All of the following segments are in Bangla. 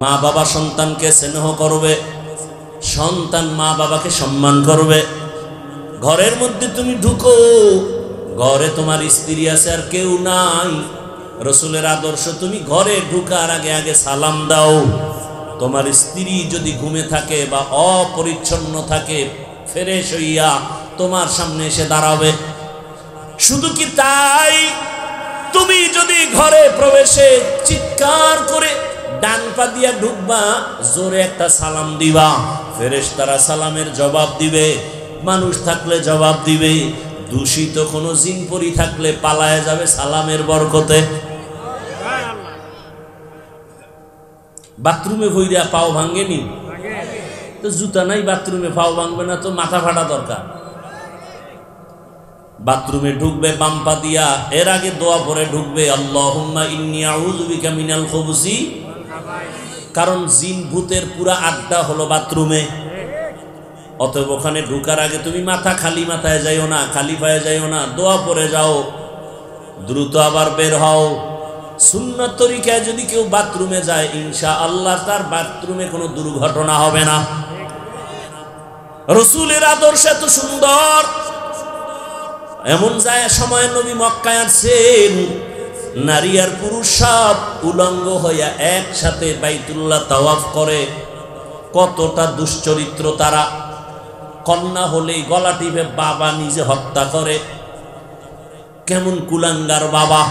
মা বাবা সন্তানকে স্নেহ করবে, সন্তান মা বাবাকে সম্মান করবে। ঘরের মধ্যে তুমি ঢুকো, ঘরে তোমার স্ত্রী আছে আর কেউ নাই। রসুলের আদর্শ, তুমি ঘরে ঢুকার আগে আগে সালাম দাও। তোমার স্ত্রী যদি ঘুমে থাকে বা অপরিচ্ছন্ন থাকে, ফ্রেশ হইয়া তোমার সামনে এসে দাঁড়াবে। শুধু কি তাই, তুমি যদি ঘরে প্রবেশে চিৎকার করে ডান পা দিয়া ঢুকবা, জোরে একটা সালাম দিবা, ফেরেশতারা সালামের জবাব দিবে। মানুষ থাকলে জবাব দিবে, দূষিত কোনো জিনপরি থাকলে পালায় যাবে সালামের বরকতে। বাথরুমে ভইরা পাও ভাঙ্গেনি তো জুতা নাই, বাথরুমে পাও ভাঙবে না তো মাথা ফাটা দরকার। বাথরুমে ঢুকবে বাম পা দিয়া, এর আগে দোয়া পরে ঢুকবে আল্লাহুম্মা ইন্নী আউযু বিকা মিনাল খুবুসি, কারণ জিন ভূতের পুরা আড্ডা হলো বাথরুমে। অতএব ওখানে ঢুকার আগে তুমি মাথা খালি মাথায় যাইও না, খালি পায়ে যাইও না, দোয়া পরে যাও, দ্রুত আবার বের হও। সুন্নত তরিকায় যদি কেউ বাথরুমে যায়, ইনশাআল্লাহ তার বাথরুমে কোনো দুর্ঘটনা হবে না। রসুলের আদর্শ এত সুন্দর, এমন যায় সময় নবী মক্কায় আসছেন, নারী আর পুরুষ সব উলঙ্গ হইয়া একসাথে বাইতুল্লাহ তাওয়াফ করে। কতটা দুশ্চরিত্র তারা! কন্যা হলেই গলা টিপে বাবা নিজে হত্যা করে, কেমন কুলাঙ্গার বাবা!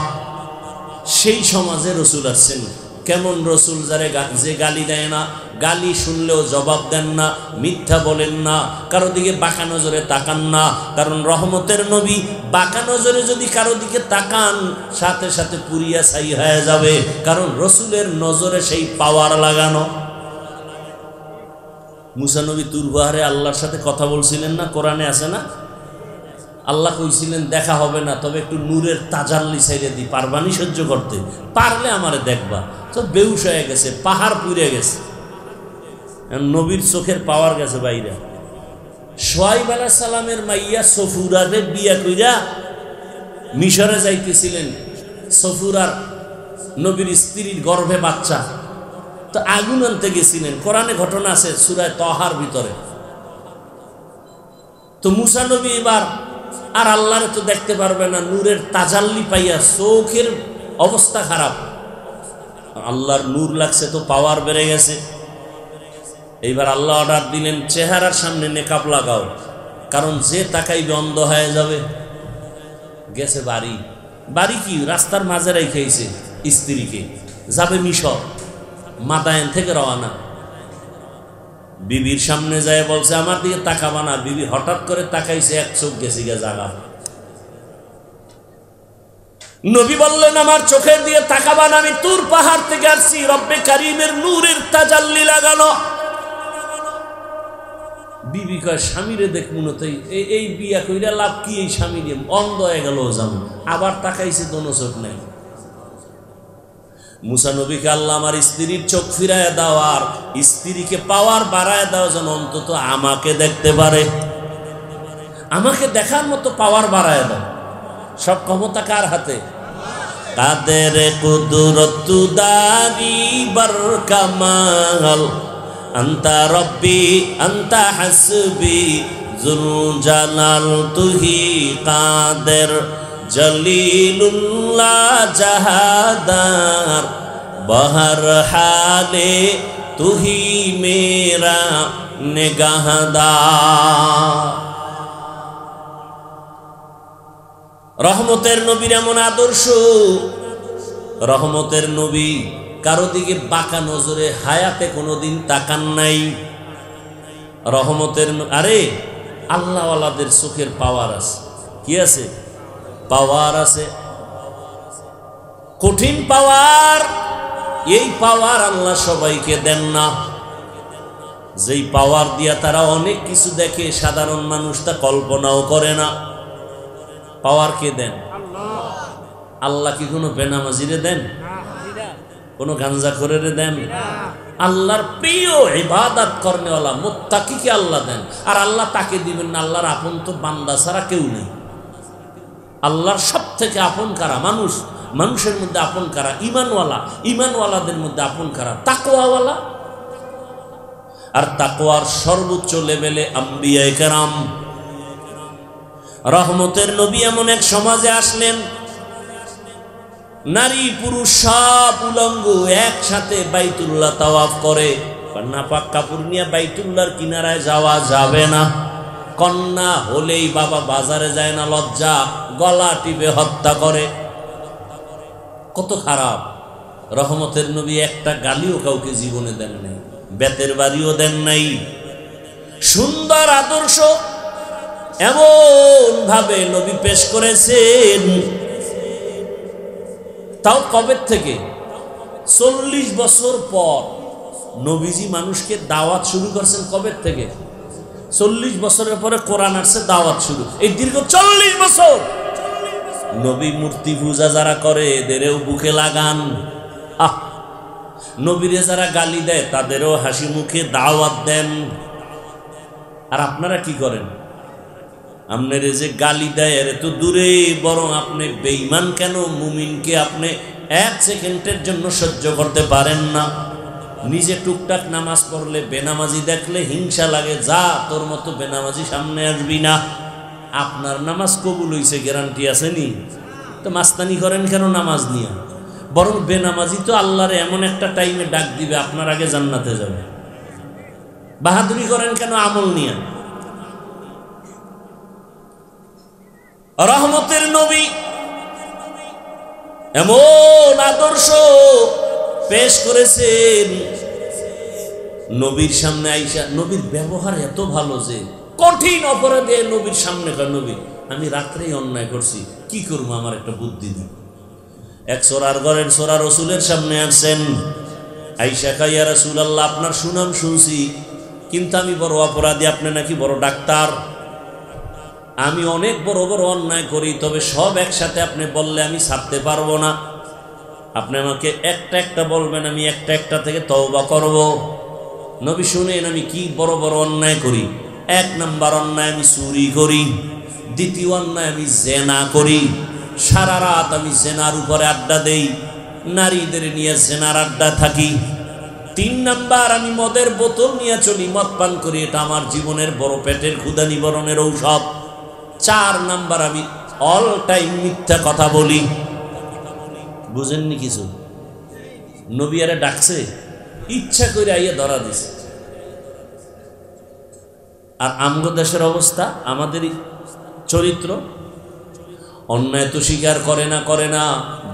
সেই সমাজে রসুল আসছেন। কেমন রসুল, যে গালি দেয় না, গালি শুনলেও জবাব দেন না, মিথ্যা বলেন না, কারো দিকে বাঁকা নজরে তাকান না। কারণ রহমতের নবী বাঁকা নজরে যদি কারো দিকে তাকান, সাথে সাথে পুরিয়া ছাই হয়ে যাবে। কারণ রসুলের নজরে সেই পাওয়ার লাগানো। মুসা নবী তুর পাহাড়ে আল্লাহর সাথে কথা বলছিলেন না, কোরআনে আছে না? আল্লাহ কইছিলেন দেখা হবে না, তবে একটু নূরের তাজাল্লি ছেড়ে দিই, পারবানি সহ্য করতে? পারলে আমারে দেখবা। তো বেহুশ হয়ে গেছে, পাহাড় পুড়ে গেছে, নবীর চোখের পাওয়ার গেছে বাইরে। শুআয়ব আলাইহিস সালামের মাইয়া সফুরারে বিয়া কইরা মিশরে যাইতেছিলেন। সফুরার নবীর স্ত্রীর গর্ভে বাচ্চা, তো আগুন আনতে গেছিলেন। কোরআনে ঘটনা আছে সূরা তাহার ভিতরে। তো মুসা নবী এবার আর আল্লাহরে তো দেখতে পারবে না, নূরের তাজাল্লি পাইয়া চোখের অবস্থা খারাপ। আল্লাহর নূর লাগছে তো পাওয়ার বেড়ে গেছে। এইবার আল্লাহ অর্ডার দিলেন, চেহারার সামনে নেকাব লাগাও, কারণ যে তাকাইবে অন্ধ হয়ে যাবে। গেছে বাড়ি, বাড়ি কি রাস্তার মাঝে রেখেছে স্ত্রীকে, যাবে মিশর, মাদায়েন থেকে রওনা। বিবির সামনে যায় বলছে আমার দিকে তাকাবা না। বিবি হঠাৎ করে তাকাইছে, এক চোখ গেছে গিয়ে জাগা। নবী বললেন আমার চোখের দিয়ে তাকাবা না, আমি তুর পাহাড় থেকে আসছি, রব্বে কারিমের নূরের তাজাল্লি লাগানো। বিবি কয় স্বামীরে দেখবো না, তো এই বিয়া কইরা লাভ কি? এই স্বামী নিয়ে অন্ধ হয়ে গেল যাবো। আবার তাকাইছে, দোনো চোখ নাই। মুসা নবীকে আল্লাহ আমার স্ত্রীর চোখ ফিরায় দাও, আর স্ত্রীকে পাওয়ার বাড়ায় দাও, যেন অন্তত আমাকে দেখতে পারে, আমাকে দেখার মতো পাওয়ার বাড়ায় দাও। সব ক্ষমতা কার হাতে? কাদের কুদরত দারি বার কামাল, আন্তা রব্বি আন্তা হাসবি জুল জালাল তুহি কাদের জলিলুল্লাহ জাহাদার বহর হালে তুহি মেরা নিগাহদার। রহমতের নবীর এমন আদর্শ। রহমতের নবী কারো দিকে বাঁকা নজরে হায়াতে কোনোদিন তাকান নাই। রহমতের আরে আল্লাহওয়ালাদের চোখের পাওয়ার আছে। কি আছে? পাওয়ার আছে, কঠিন পাওয়ার। এই পাওয়ার আল্লাহ সবাইকে দেন না। যেই পাওয়ার দিয়া তারা অনেক কিছু দেখে, সাধারণ মানুষ তা কল্পনাও করে না। পাওয়ার কে দেন? আল্লাহ কি কোনো বেনামাজিরে দেন? কোনো গাঞ্জাখোরেরে দেন? আল্লাহর প্রিয় ইবাদত করনেওয়ালা মুত্তাকিকে আল্লাহ দেন। আর আল্লাহ তাকে দিবেন না? আল্লাহর আপন তো বান্দা ছাড়া কেউ নেই। আল্লাহর সব থেকে আপন কারা? মানুষ। মানুষের মধ্যে আপন কারা? ঈমানওয়ালা। ঈমানওয়ালাদের মধ্যে আপন কারা? তাকওয়াওয়ালা। আর তাকওয়ার সর্বোচ্চ লেভেলে আম্বিয়ায়ে কেরাম। রহমতের নবী এমন এক সমাজে আসলেন, নারী পুরুষ সব উলঙ্গ একসাথে বাইতুল্লাহ তাওয়াফ করে। নাপাক কাপড় নিয়ে বাইতুল্লাহর কিনারায় যাওয়া যাবে না। কন্যা হলেই বাবা বাজারে যায় না, লজ্জা, গলা টিপে হত্যা করে। কত খারাপ! রহমতের নবী একটা গালিও কাউকে জীবনে দেন নাই, বেতের বাড়িও দেন নাই। সুন্দর আদর্শ এমন ভাবে নবী পেশ করেছেন, তাও কবে থেকে? 40 বছর পর নবীজি মানুষকে দাওয়াত শুরু করছেন। কবে থেকে? 40 বছরের পরে কোরআন আসছে, দাওয়াত শুরু। এই দীর্ঘ 40 বছর নবী মূর্তি পূজা যারা করে এদেরও বুকে লাগান। নবীরে যারা গালি দেয় তাদেরও হাসি মুখে দাওয়াত দেন। আর আপনারা কি করেন? আপনার যে গালি দেয় এর তো দূরে, বরং আপনি বেঈমান কেন মুমিনকে আপনি 1 সেকেন্ডের জন্য সহ্য করতে পারেন না। নিজে টুকটাক নামাজ পড়লে বেনামাজি দেখলে হিংসা লাগে, যা তোর মতো বেনামাজি সামনে আসবি না। আপনার নামাজ কবুল হইছে গ্যারান্টি আসেনি? তো মাস্তানি করেন কেন নামাজ নিয়ে? বরং বেনামাজি তো আল্লাহরে এমন একটা টাইমে ডাক দিবে আপনার আগে জান্নাতে যাবে। বাহাদুরি করেন কেন আমল নিয়ে? রহমতের নবী এমন আদর্শ পেশ করেছেন। নবীর সামনে আইসা, নবীর ব্যবহার এত ভালো যে কঠিন অপরাধে নবীর সামনে কয়, নবী আমি রাত্রেই অন্যায় করছি, কি করবো, আমার একটা বুদ্ধি দিন। এক সোরার ঘরের সোরা রসুলের সামনে আসছেন। আইসা কয়, ইয়া রাসূলুল্লাহ, আপনার সুনাম শুনছি, কিন্তু আমি বড় অপরাধী, আপনি নাকি বড় ডাক্তার। আমি অনেক বড় বড় অন্যায় করি, তবে সব একসাথে আপনি বললে আমি ছাড়তে পারবো না। আপনি আমাকে একটা একটা বলবেন, আমি একটা একটা থেকে তওবা করব। নবী শুনেন আমি কি বড় বড় অন্যায় করি। 1 নাম্বার অন্যায় আমি চুরি করি, দ্বিতীয় অন্যায় আমি জেনা করি, সারা রাত আমি জেনার উপরে আড্ডা দেই, নারীদের নিয়ে জেনার আড্ডা থাকি। 3 নাম্বার আমি মদের বোতল নিয়ে চলি, মদ পান করি, এটা আমার জীবনের বড় পেটের ক্ষুধা নিবারণের ঔষধ। 4 নাম্বার আমি অল টাইম মিথ্যা কথা বলি। বুঝেননি কিছু? নবী আরে ডাকছে, ইচ্ছা করে আইয়া ধরা দিছে। আর আমগো দেশের অবস্থা, আমাদেরই চরিত্র, অন্যায় তো স্বীকার করে না,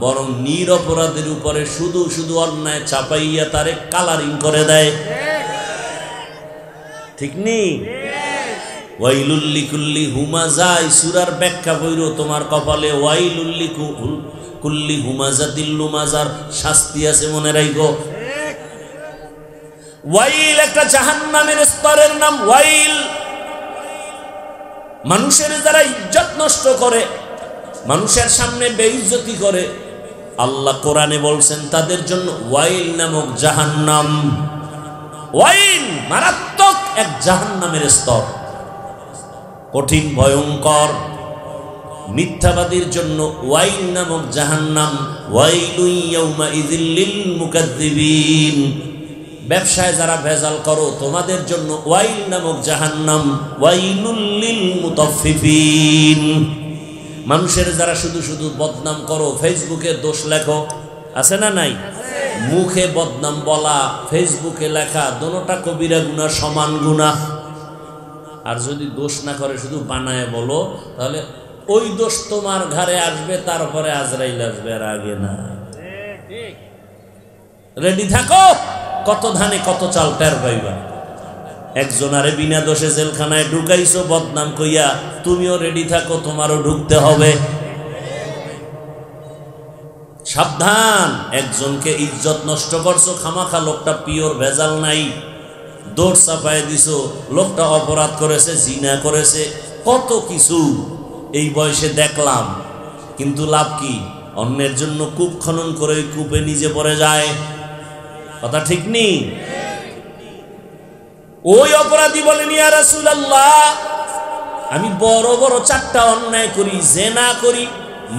বরং নিরপরাধের উপরে শুধু শুধু অন্যায় চাপাইয়া তারে কালারিং করে দেয়। ঠিক নেই? ওয়াইলুল লিকুল্লি হুমাজা, সূরার ব্যাখ্যা কইরো, তোমার কপালে ওয়াইলুল লিকুল্লি হুমাজাতিল লুমাজার শাস্তি আছে, মনে রাখো। ওয়াইল একটা জাহান্নামের স্তরের নাম ওয়াইল। মানুষের যারা ইজ্জত নষ্ট করে, মানুষের সামনে বেইজ্জতি করে, আল্লাহ কোরআনে বলছেন তাদের জন্য ওয়াইল নামক জাহান্নাম। ওয়াইল মারাত্মক এক জাহান্নামের স্তর, কঠিন ভয়ঙ্কর। মিথ্যাবাদীর জন্য ওয়াইল নামক জাহান্নাম। ওয়াইলুন ইয়াউমাইযিল লিল মুকাজ্জিবিন, ব্যবসায় যারা ভেজাল করো তোমাদের জন্য ওয়াইল নামক জাহান্নাম। ওয়াইলুল লিল মুতাফফিফিন, মানুষের যারা শুধু শুধু বদনাম করো, ফেসবুকে দোষ লেখো, আছে না নাই? মুখে বদনাম বলা, ফেসবুকে লেখা, দোনোটা কবিরা গুনাহ, সমান গুনাহ। আর যদি দোষ না করে শুধু বানায় বলো, তাহলে ওই দোষ তোমার ঘরে আসবে, তারপরে আজরাইল আসবে, আর আগে না। রেডি থাকো, কত ধানে কত চাল টের পাইবা। একজন আরে বিনা দোষে জেলখানায় ঢুকাইছো বদনাম কইয়া, তুমিও রেডি থাকো, তোমারও ঢুকতে হবে। সাবধান, একজনকে ইজ্জত নষ্ট করছো খামাখা, লোকটা পিওর ভেজাল নাই, দৌড় চাপায় দিছো, লোকটা অপরাধ করেছে, জিনা করেছে, কত কিছু এই বয়সে দেখলাম, কিন্তু লাভ কি? অন্যের জন্য কূপ খনন করে ওই কূপে নিজে পড়ে যায়। কথা ঠিক নেই? ওই অপরাধী বলেন, ইয়া রাসূলুল্লাহ, আমি বড় বড় 4টা অন্যায় করি, জেনা করি,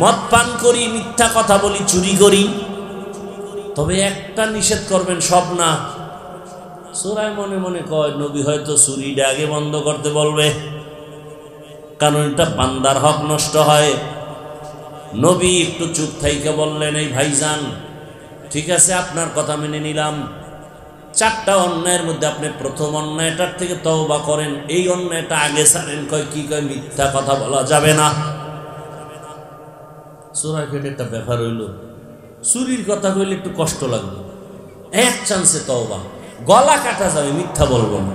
মদ পান করি, মিথ্যা কথা বলি, চুরি করি, তবে একটা নিষেধ করবেন, সব না। সূরায় মনে মনে কয় নবী হয়তো চুরিটা আগে বন্ধ করতে বলবে, কারণ এটা বান্দার হক নষ্ট হয়। নবী একটু চুপ থাইকে বললেন, এই ভাইজান, ঠিক আছে আপনার কথা মেনে নিলাম, 4টা অন্যায়ের মধ্যে আপনি প্রথম অন্যায়টার থেকে তওবা করেন, এই অন্যায়টা আগে ছাড়েন। কয় কি? কয় মিথ্যা কথা বলা যাবে না। সূরা কেটে একটা ব্যাপার হইল, চুরির কথা কইলে একটু কষ্ট লাগবে, এক চান্সে তওবা, গলা কাটা যাবে, মিথ্যা বলবো না।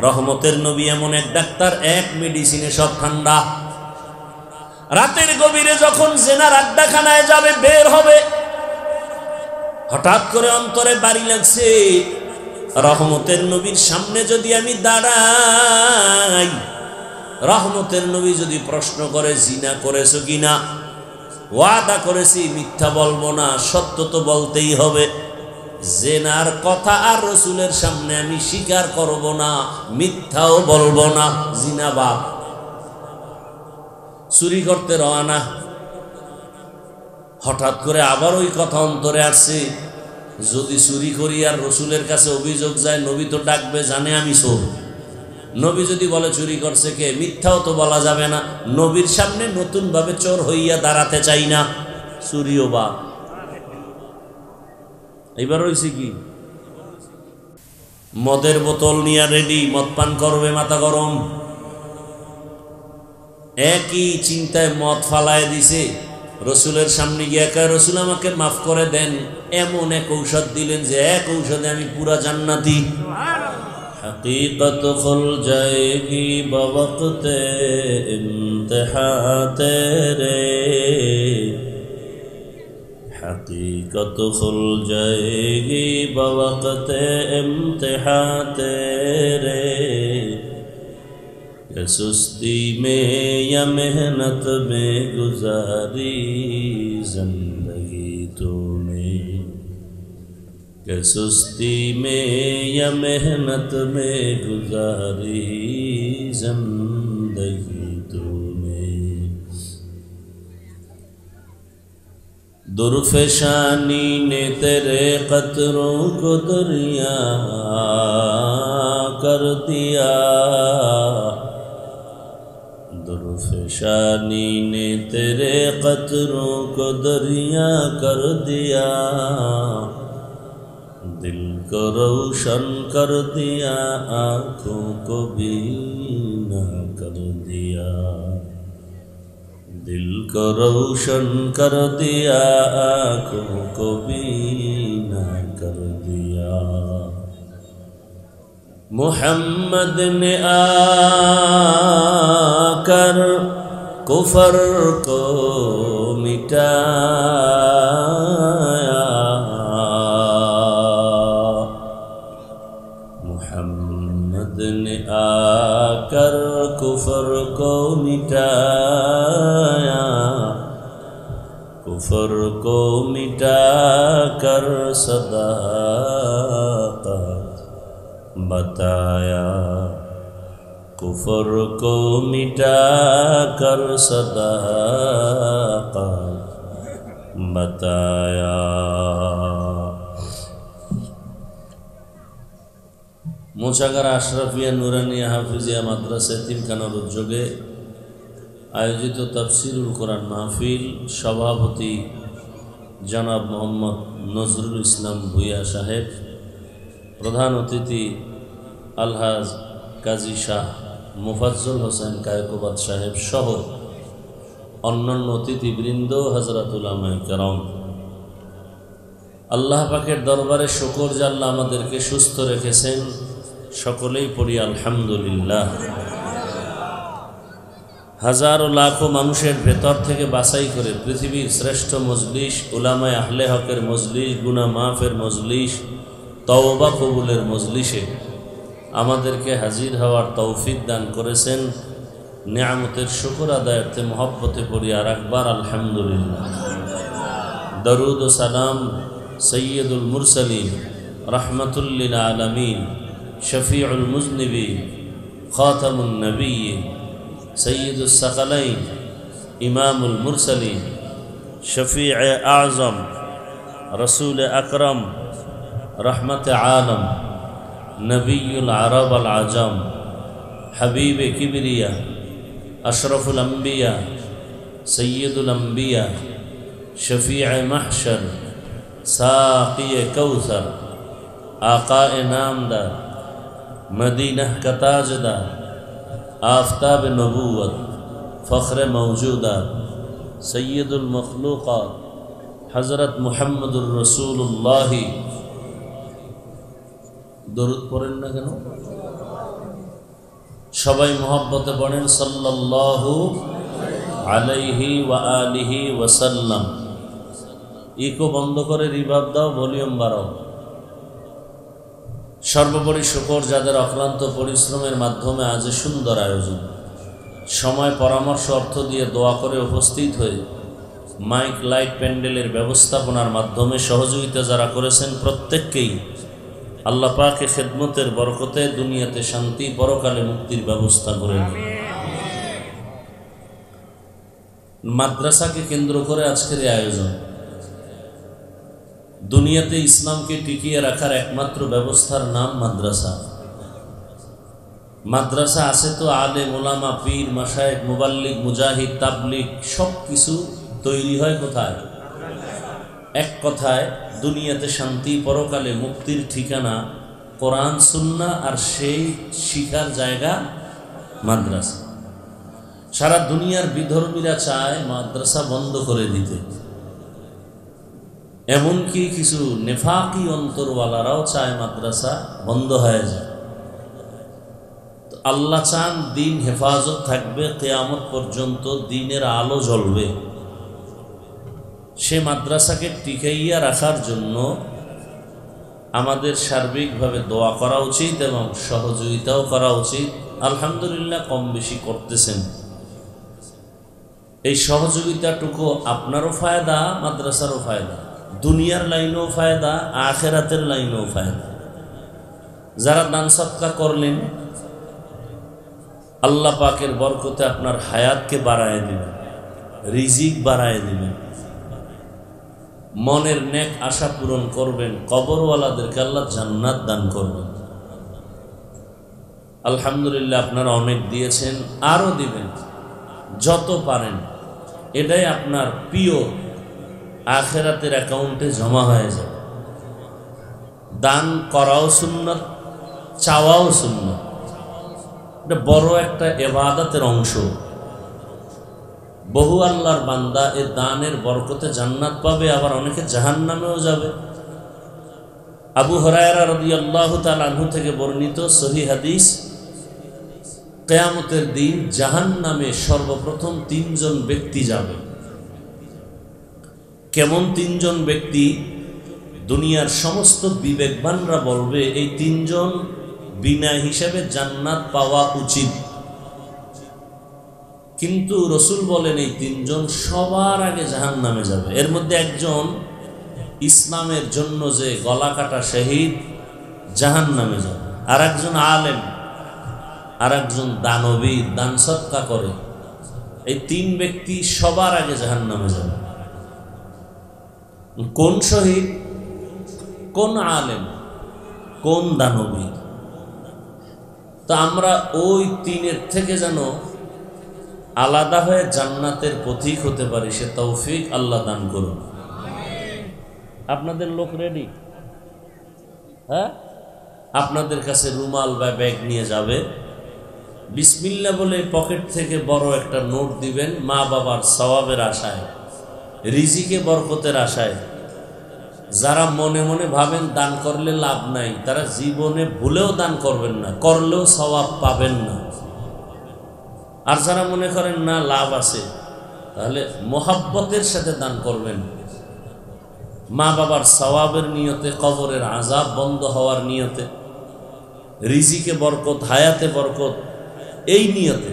রহমতের নবী এমন এক ডাক্তার, এক মেডিসিনে সব ঠান্ডা। রাতের গভীরে যখন জেনার আড্ডাখানায় যাবে, বের হবে, হঠাৎ করে অন্তরে বাড়ি লাগছে, রহমতের নবীর সামনে যদি আমি দাঁড়াই, রহমতের নবী যদি প্রশ্ন করে জিনা করেছো কিনা, ওয়াদা করেছি মিথ্যা বলবো না, সত্য তো বলতেই হবে। জেনার কথা আর রসুলের সামনে আমি স্বীকার করব না, মিথ্যাও বলবো না। জিনা বাপ। চুরি করতে রওনা, হঠাৎ করে আবার ওই কথা অন্তরে আসছে, যদি চুরি করি আর রসুলের কাছে অভিযোগ যায়, নবী তো ডাকবে, জানে আমি চোর। নবী যদি বলে চুরি করছে কে, মিথ্যাও তো বলা যাবে না। নবীর সামনে নতুন ভাবে চোর হইয়া দাঁড়াতে চাই না, চুরিও বা। এবার হয়েছে কি, মদের বোতল নিয়ে রেডি, মদ পান করবে, মাথা গরম। একই চিন্তায় মদ ফালায় দিছে, রসুলের সামনে গিয়ে কয়, রসুল আমাকে মাফ করে দেন। এমন এক ঔষধ দিলেন যে এক ঔষধে আমি পুরা জান্নাতি। हकीकत खुल जाएगी बवक़्ते इम्तिहा तेरे, हकीकत खुल जाएगी बवक़्ते इम्तिहा तेरे, ये सुस्ती में या मेहनत में गुजारी जिंदगी तूने, कि सुस्ती में या मेहनत में गुजारी जिंदगी तूने। दुर्फशानी ने तेरे कतरों को दरिया कर दिया, दुर्फशानी ने तेरे कतरों को दरिया कर दिया, दिल को रोशन कर दिया, आँखों को बीना कर दिया, दिल को रोशन कर दिया, आँखों को बीना कर दिया। मुहम्मद ने आकर कुफर को मिटाया, मुहम्मद ने आकर कुफर को मिटाया, कुफर को मिटा कर सदाक़त बताया, कुफर को मिटा कर सदाक़त बताया। মোচাগারা আশরাফিয়া নুরানিয়া হাফিজিয়া মাদ্রাসা এতিমখানার উদ্যোগে আয়োজিত তাফসিরুল কোরআন মাহফিল, সভাপতি জনাব মোহাম্মদ নজরুল ইসলাম ভূঁইয়া সাহেব, প্রধান অতিথি আলহাজ কাজী শাহ মুফাজ্জল হোসেন কায়কোবাদ সাহেব সহ অন্যান্য অতিথিবৃন্দ, হযরত উলামায়ে কেরাম, আল্লাহ পাকের দরবারে শুকর যে আল্লাহ আমাদেরকে সুস্থ রেখেছেন, সকলেই পড়ি আলহামদুলিল্লাহ। হাজারো লাখো মানুষের ভেতর থেকে বাছাই করে পৃথিবীর শ্রেষ্ঠ মজলিস, উলামায়ে আহলে হকের মজলিস, গুনাহ মাফের মজলিস, তওবা কবুলের মজলিসে আমাদেরকে হাজির হওয়ার তৌফিক দান করেছেন। নিয়ামতের শুকর আদায়ার্থে মহব্বতে পড়ি আর একবার আলহামদুলিল্লাহ। দরুদ ও সালাম সৈয়দুল মুরসালিন, রহমতুল লিল আলামিন, শফিউল মুজনিবিন, খাতামুন নবিয়্যিন, সৈয়দুস সাকালাইন ইমামুল মুরসালিন, শফিঈ আযম, রসুল আকরম, রহমতে আলম, নবীউল আরব আল আজম, হাবিবে কিবরিয়া, আশরফুল আম্বিয়া, সৈয়দুল আম্বিয়া, শফিঈ মাহশর, সাকিয়ে কৌসর, আকায়ে নামদার, মদীনাহ का ताजदार, आफताब नबूवत, फ़ख्र मौजूदात, सैयदुल मखलूक़ात, हज़रत मुहम्मदुर रसूलुल्लाह। दरूद पढ़ेन ना केन? सबाई मोहब्बते पढ़ेन सल्लल्लाहु आलैहि व आलिहि वसल्लम। इको बंद करे रिभाब दाओ, भलिউম बाড়াও। সর্বোপরি শুকর যাদের অক্লান্ত পরিশ্রমের মাধ্যমে আজ সুন্দর আয়োজন, সময় পরামর্শ অর্থ দিয়ে দোয়া করে উপস্থিত হয়ে মাইক লাইট প্যান্ডেলের ব্যবস্থাপনার মাধ্যমে সহযোগিতা যারা করেছেন প্রত্যেককেই আল্লাহ পাকে খেদমতের বরকতে দুনিয়াতে শান্তি, পরকালে মুক্তির ব্যবস্থা করেন। মাদ্রাসাকে কেন্দ্র করে আজকের এই আয়োজন। দুনিয়াতে ইসলামকে টিকিয়ে রাখার একমাত্র ব্যবস্থার নাম মাদ্রাসা। মাদ্রাসা আছে তো আলেম ওলামা, পীর, মাশায়েখ, মুবাল্লিগ, মুজাহিদ, তাবলিগ সব কিছু তৈরি হয় কোথায়? এক কথায় দুনিয়াতে শান্তি, পরকালে মুক্তির ঠিকানা কোরআন সুন্নাহ, আর সেই শিখার জায়গা মাদ্রাসা। সারা দুনিয়ার বিধর্মীরা চায় মাদ্রাসা বন্ধ করে দিতে, এমনকি কিছু নেফাকি অন্তরওয়ালারাও চায় মাদ্রাসা বন্ধ হয়ে যায়। তো আল্লাহ চান দিন হেফাজত থাকবে, কিয়ামত পর্যন্ত দিনের আলো জ্বলবে। সে মাদ্রাসাকে টিকাইয়া রাখার জন্য আমাদের সার্বিকভাবে দোয়া করা উচিত এবং সহযোগিতাও করা উচিত। আলহামদুলিল্লাহ কম বেশি করতেছেন। এই সহযোগিতাটুকু আপনারও ফায়দা, মাদ্রাসারও ফায়দা, দুনিয়ার লাইনেও ফায়দা, আখেরাতের লাইনেও ফায়দা। যারা দান সদকা করলেন, আল্লাহ পাকের বরকতে আপনার হায়াতকে বাড়ায় দিবেন, রিজিক বাড়ায় দিবেন, মনের নেক আশা পূরণ করবেন, কবরওয়ালাদেরকে আল্লাহ জান্নাত দান করবেন। আলহামদুলিল্লাহ আপনারা অনেক দিয়েছেন, আরও দিবেন যত পারেন। এটাই আপনার প্রিয় আখেরাতের অ্যাকাউন্টে জমা হয়ে যাবে। দান করাও সুন্নাত, চাওয়াও সুন্নাত। এটা বড় একটা ইবাদতের অংশ। বহু আল্লাহর বান্দা এ দানের বরকতে জান্নাত পাবে, আবার অনেকে জাহান্নামেও যাবে। আবু হুরায়রা রাদিয়াল্লাহু তাআলা আনহু থেকে বর্ণিত সহিহ হাদিস, কিয়ামতের দিন জাহান্নামে সর্বপ্রথম 3 জন ব্যক্তি যাবে। কেমন 3 জন ব্যক্তি? দুনিয়ার সমস্ত বিবেকবানরা বলবে এই 3 জন বিনা হিসাবে জান্নাত পাওয়া উচিত, কিন্তু রসুল বলেন এই 3 জন সবার আগে জাহান্নামে যাবে। এর মধ্যে একজন ইসলামের জন্য যে গলা কাটা শহীদ, জাহান্নামে যাবে। আর একজন আলেম, আর একজন দানবীর, দান সদকা করে। এই 3 ব্যক্তি সবার আগে জাহান্নামে যাবে। কোন শহীদ, কোন আলেম, কোন দানবীর? তো আমরা ওই 3-এর থেকে যেন আলাদা হয়ে জান্নাতের পথিক হতে পারি, সে তৌফিক আল্লাহ দান করুন। আপনাদের লোক রেডি? হ্যাঁ, আপনাদের কাছে রুমাল বা ব্যাগ নিয়ে যাবে। বিসমিল্লাহ বলে পকেট থেকে বড় একটা নোট দিবেন, মা বাবার সওয়াবের আশায়, রিজিকে বরকতের আশায়। যারা মনে মনে ভাবেন দান করলে লাভ নাই, তারা জীবনে ভুলেও দান করবেন না, করলেও সওয়াব পাবেন না। আর যারা মনে করেন না লাভ আছে, তাহলে মোহাব্বতের সাথে দান করবেন, মা বাবার সওয়াবের নিয়তে, কবরের আযাব বন্ধ হওয়ার নিয়তে, রিজিকে বরকত, হায়াতে বরকত, এই নিয়তে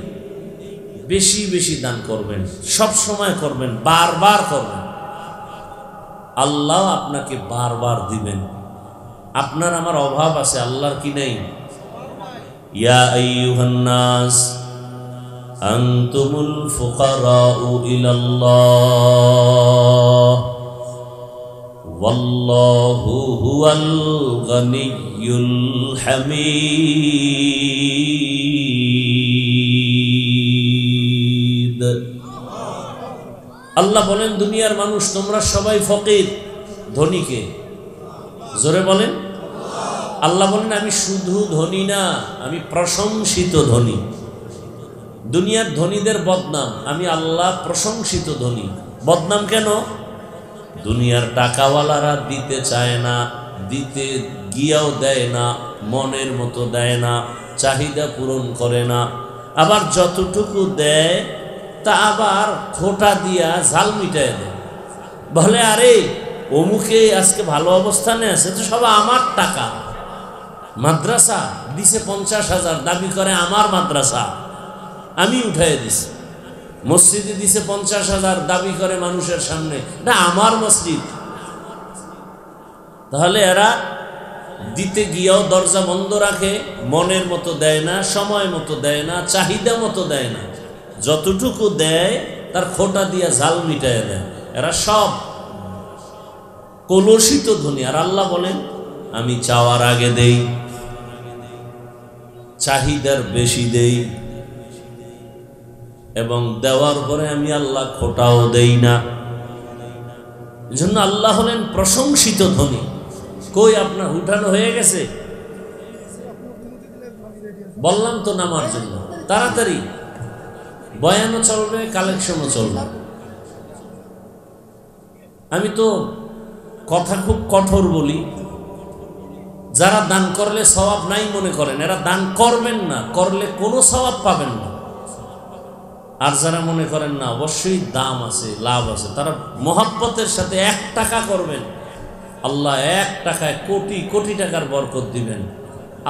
বেশি বেশি দান করবেন, সব সময় করবেন, বারবার করবেন। আল্লাহ আপনাকে বারবার দিবেন। আপনার আমার অভাব আছে, আল্লাহর কি নেই? ইয়া আইয়ুহান নাস আনতুমুল ফুকারাউ ইলাল্লাহ ওয়াল্লাহু হুয়াল গনিয়্যুল হামিদ। আল্লাহ বলেন, দুনিয়ার মানুষ তোমরা সবাই ফকির। ধনীকে জোরে বলেন। আল্লাহ বলেন, আমি শুধু ধনী না, আমি প্রশংসিত ধনী। দুনিয়ার ধনীদের বদনাম, আমি আল্লাহ প্রশংসিত ধনী। বদনাম কেন? দুনিয়ার টাকাওয়ালারা দিতে চায় না, দিতে গিয়াও দেয় না, মনের মতো দেয় না, চাহিদা পূরণ করে না। আবার যতটুকু দেয় তা আবার খোটা দিয়া ঝাল মিটায় দেয়। বলে, আরে অমুকে আজকে ভালো অবস্থানে আছে, তো সব আমার টাকা। মাদ্রাসা দিছে 50,000, দাবি করে আমার মাদ্রাসা, আমি উঠাই দিছি। মসজিদে দিছে 50,000, দাবি করে মানুষের সামনে, না আমার মসজিদ। তাহলে এরা দিতে গিয়েও দরজা বন্ধ রাখে, মনের মতো দেয় না, সময় মতো দেয় না, চাহিদা মতো দেয় না। যতটুকু দেয় তার খোটা দিয়া ঝাল মিটায় দেয়। এরা সব কলুষিত ধনী। আর আল্লাহ বলেন, আমি চাওয়ার আগে দেই, চাহিদার বেশি দেই, এবং দেওয়ার পরে আমি আল্লাহ খোটাও দেই না। এজন্য আল্লাহ হলেন প্রশংসিত ধনী। কই আপনার উঠানো হয়ে গেছে? বললাম তো নামার জন্য, তাড়াতাড়ি বয়ানও চলবে, কালেকশনও চলবে। আমি তো কথা খুব কঠোর বলি। যারা দান করলে সওয়াব নাই মনে করেন, এরা দান করবেন না, করলে কোনো সওয়াব পাবেন না। আর যারা মনে করেন না অবশ্যই দাম আছে, লাভ আছে, তারা মোহাব্বতের সাথে 1 টাকা করবেন, আল্লাহ 1 টাকায় কোটি কোটি টাকার বরকত দিবেন।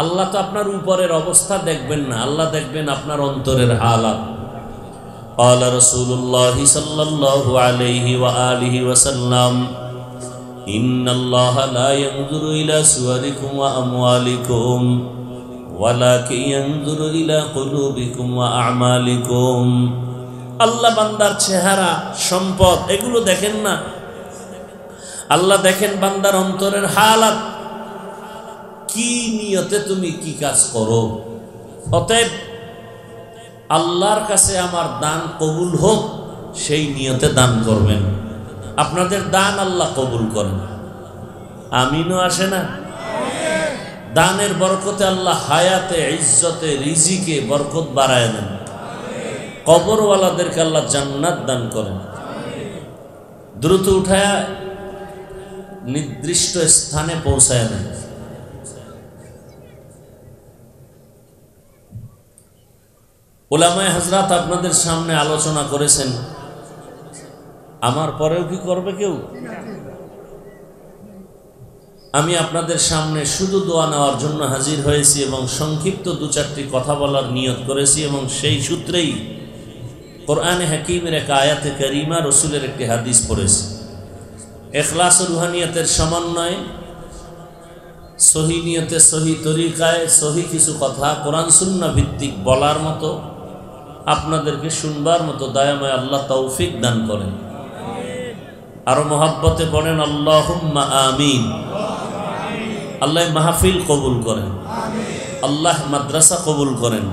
আল্লাহ তো আপনার উপরের অবস্থা দেখবেন না, আল্লাহ দেখবেন আপনার অন্তরের হালাত। قال رسول الله صلى الله عليه وآله وسلم إن الله لا ينظر إلى صوركم وأموالكم ولكن ينظر إلى قلوبكم وأعمالكم। আল্লাহ বান্দার চেহারা, সম্পদ এগুলো দেখেন না, আল্লাহ দেখেন বান্দার অন্তরের হালাত, কি নিয়তে তুমি কি কাজ করো। অতএব আল্লাহর কাছে আমার দান কবুল হোক, সেই নিয়তে দান করবেন। আপনাদের দান আল্লাহ কবুল করেন, আমিনও আসে না? দানের বরকতে আল্লাহ হায়াতে, ইজ্জতে, রিজিকে বরকত বাড়ায় দেন। কবরওয়ালাদেরকে আল্লাহ জান্নাত দান করেন। দ্রুত উঠায়া নির্দিষ্ট স্থানে পৌঁছায় দেন। উলামায়ে হযরত আপনাদের সামনে আলোচনা করেছেন, আমার পরেও কি করবে কেউ? আমি আপনাদের সামনে শুধু দোয়া নেওয়ার জন্য হাজির হয়েছি এবং সংক্ষিপ্ত 2-4টি কথা বলার নিয়ত করেছি, এবং সেই সূত্রেই কোরআনে হাকিমের এক আয়াতে কারিমা, রসুলের একটি হাদিস পড়েছি। ইখলাস ও রুহানিয়তের সমন্বয়ে, সহি নিয়তে, সহি তরিকায়, সহি কিছু কথা কোরআন সুন্নাহ ভিত্তিক বলার মতো, আপনাদেরকে শুনবার মতো দয়াময় আল্লাহ তৌফিক দান করেন। আরো মহাব্বতে পড়েন আল্লাহুম্মা আমিন। আল্লাহ মাহফিল কবুল করেন, আল্লাহ মাদ্রাসা কবুল করেন,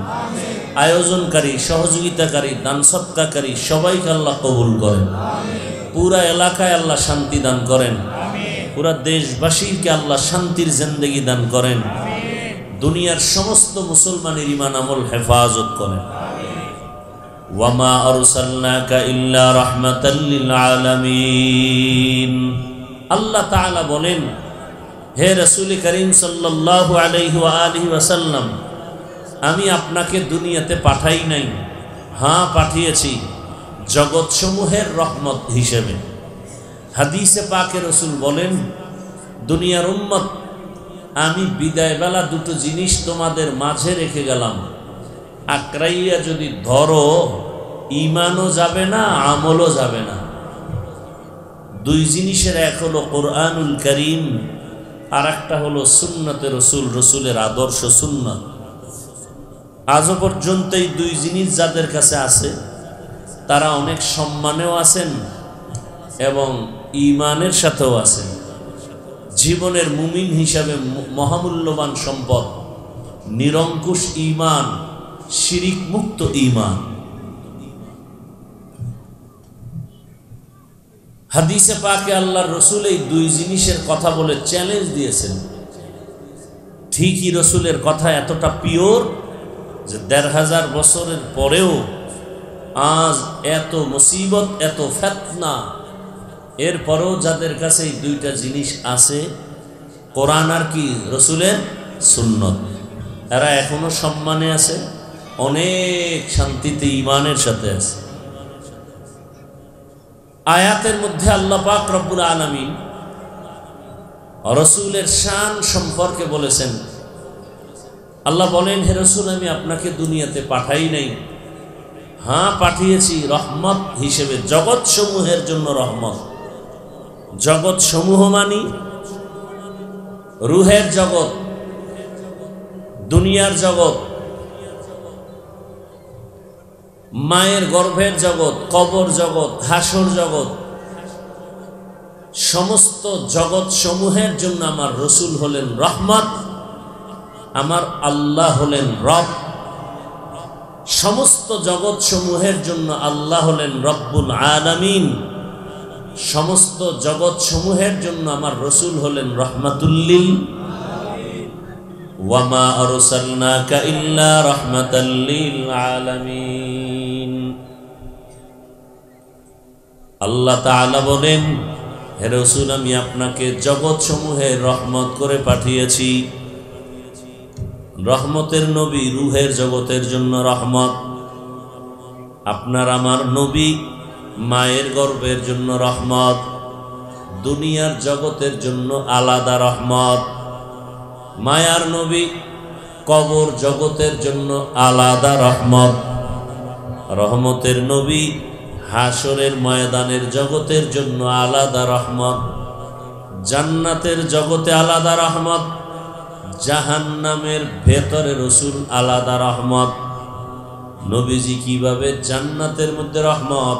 আয়োজনকারী, সহযোগিতাকারী, দান সৎকারী সবাইকে আল্লাহ কবুল করেন। পুরা এলাকায় আল্লাহ শান্তি দান করেন, পুরা দেশবাসীকে আল্লাহ শান্তির জিন্দেগি দান করেন, দুনিয়ার সমস্ত মুসলমানের ঈমান আমল হেফাজত করেন। ওয়ামা আরসালনাকা ইল্লা রাহমাতাল লিল আলামিন। আল্লাহ তাআলা বলেন, হে রাসূল করিম সাল্লাল্লাহু আলাইহি ওয়া আলিহি ওয়াসাল্লাম, আমি আপনাকে দুনিয়াতে পাঠাই নাই, হ্যাঁ পাঠিয়েছি জগৎসমূহের রহমত হিসেবে। হাদিসে পাকে রসুল বলেন, দুনিয়ার উম্মত, আমি বিদায় বেলা 2টো জিনিস তোমাদের মাঝে রেখে গেলাম, আঁকড়াইয়া যদি ধরো ঈমানও যাবে না, আমলও যাবে না। 2 জিনিসের এক হলো কোরআনুল কারীম, আর একটা হলো সুন্নতে রসুল, রসুলের আদর্শ সুন্নাত। আজও পর্যন্ত এই দুই জিনিস যাদের কাছে আছে তারা অনেক সম্মানেও আছেন এবং ঈমানের সাথেও আছেন। জীবনের মুমিন হিসাবে মহামূল্যবান সম্পদ নিরঙ্কুশ ঈমান, শিরিক মুক্ত ঈমান। হাদিসে পাকে আল্লাহর রসুল এই দুই জিনিসের কথা বলে চ্যালেঞ্জ দিয়েছেন। ঠিকই রসুলের কথা এতটা পিওর যে ১৫০০ বছরের পরেও আজ এত মুসিবত, এত ফিতনা, এরপরেও যাদের কাছে এই দুইটা জিনিস আছে, কোরআন আর কি রসুলের সুন্নত, এরা এখনো সম্মানে আছে, অনেক শান্তিতে ঈমানের সাথে আছে। আয়াতের মধ্যে আল্লাহ পাক রব্বুল আলামিন রসুলের শান সম্পর্কে বলেছেন। আল্লাহ বলেন, হে রসুল, আমি আপনাকে দুনিয়াতে পাঠাই নাই, হ্যাঁ পাঠিয়েছি রহমত হিসেবে, জগৎ সমূহের জন্য রহমত। জগৎ সমূহ মানি রুহের জগৎ, দুনিয়ার জগৎ, মায়ের গর্ভের জগৎ, কবর জগৎ, হাসর জগৎ, সমস্ত জগৎ সমূহের জন্য আমার রসুল হলেন রহমত, আমার আল্লাহ হলেন রব। সমস্ত জগৎ সমূহের জন্য আল্লাহ হলেন রব্বুল আলামিন, সমস্ত জগৎ সমূহের জন্য আমার রসুল হলেন রহমাতুল লিল আলামিন। ওয়ামা আরসালনাকা ইল্লা রাহমাতাল লিল আলামিন। আল্লাহ তাআলা বলেন, হে রসুল, আমি আপনাকে জগৎ সমূহের রহমত করে পাঠিয়েছি। রহমতের নবী রুহের জগতের জন্য রহমত, আপনার আমার নবী মায়ের গর্ভের জন্য রহমত, দুনিয়ার জগতের জন্য আলাদা রহমত। মায়ার নবী কবর জগতের জন্য আলাদা রহমত, রহমতের নবী হাসরের ময়দানের জগতের জন্য আলাদা রহমত, জান্নাতের জগতে আলাদা রহমত, জাহান্নামের ভেতরে রসুল আলাদা রহমত। নবীজি কিভাবে জান্নাতের মধ্যে রহমত,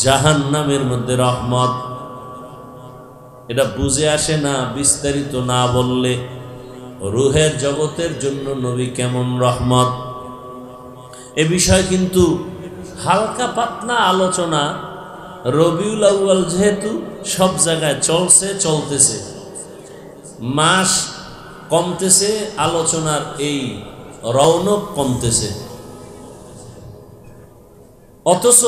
জাহান্নামের মধ্যে রহমত, এটা বুঝে আসে না বিস্তারিত না বললে। রুহের জগতের জন্য নবী কেমন রহমত, এ বিষয় কিন্তু হালকা পাতলা আলোচনা রবিউল আউয়াল যেহেতু সব জায়গায় চলছে, চলতেছে, মাস কমতেছে, আলোচনার এই রৌনক কমতেছে, অথচ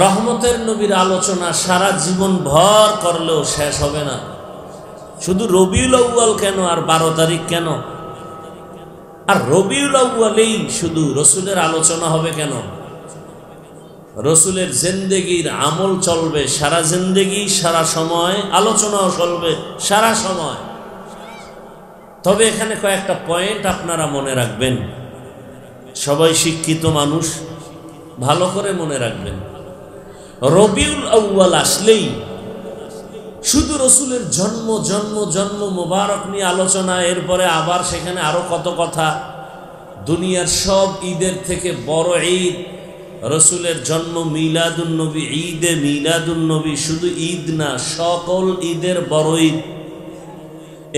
রহমতের নবীর আলোচনা সারা জীবন ভর করলেও শেষ হবে না। শুধু রবিউল আউয়াল কেন আর 12 তারিখ কেন, আর রবিউল আউয়ালেই শুধু রসুলের আলোচনা হবে কেন? রসুলের জিন্দেগির আমল চলবে সারা জিন্দেগি, সারা সময় আলোচনাও চলবে সারা সময়। তবে এখানে কয়েকটা পয়েন্ট আপনারা মনে রাখবেন, সবাই শিক্ষিত মানুষ, ভালো করে মনে রাখবেন। রবিউল আউয়াল আসলেই শুধু রসুলের জন্ম জন্ম জন্ম মোবারক নিয়ে আলোচনা, এরপরে আবার সেখানে আরো কত কথা। দুনিয়ার সব ঈদের থেকে বড় ঈদ রসুলের জন্ম, মিলাদুন নবী, ঈদে মিলাদুন নবী, শুধু ঈদ না, সকল ঈদের বড় ঈদ।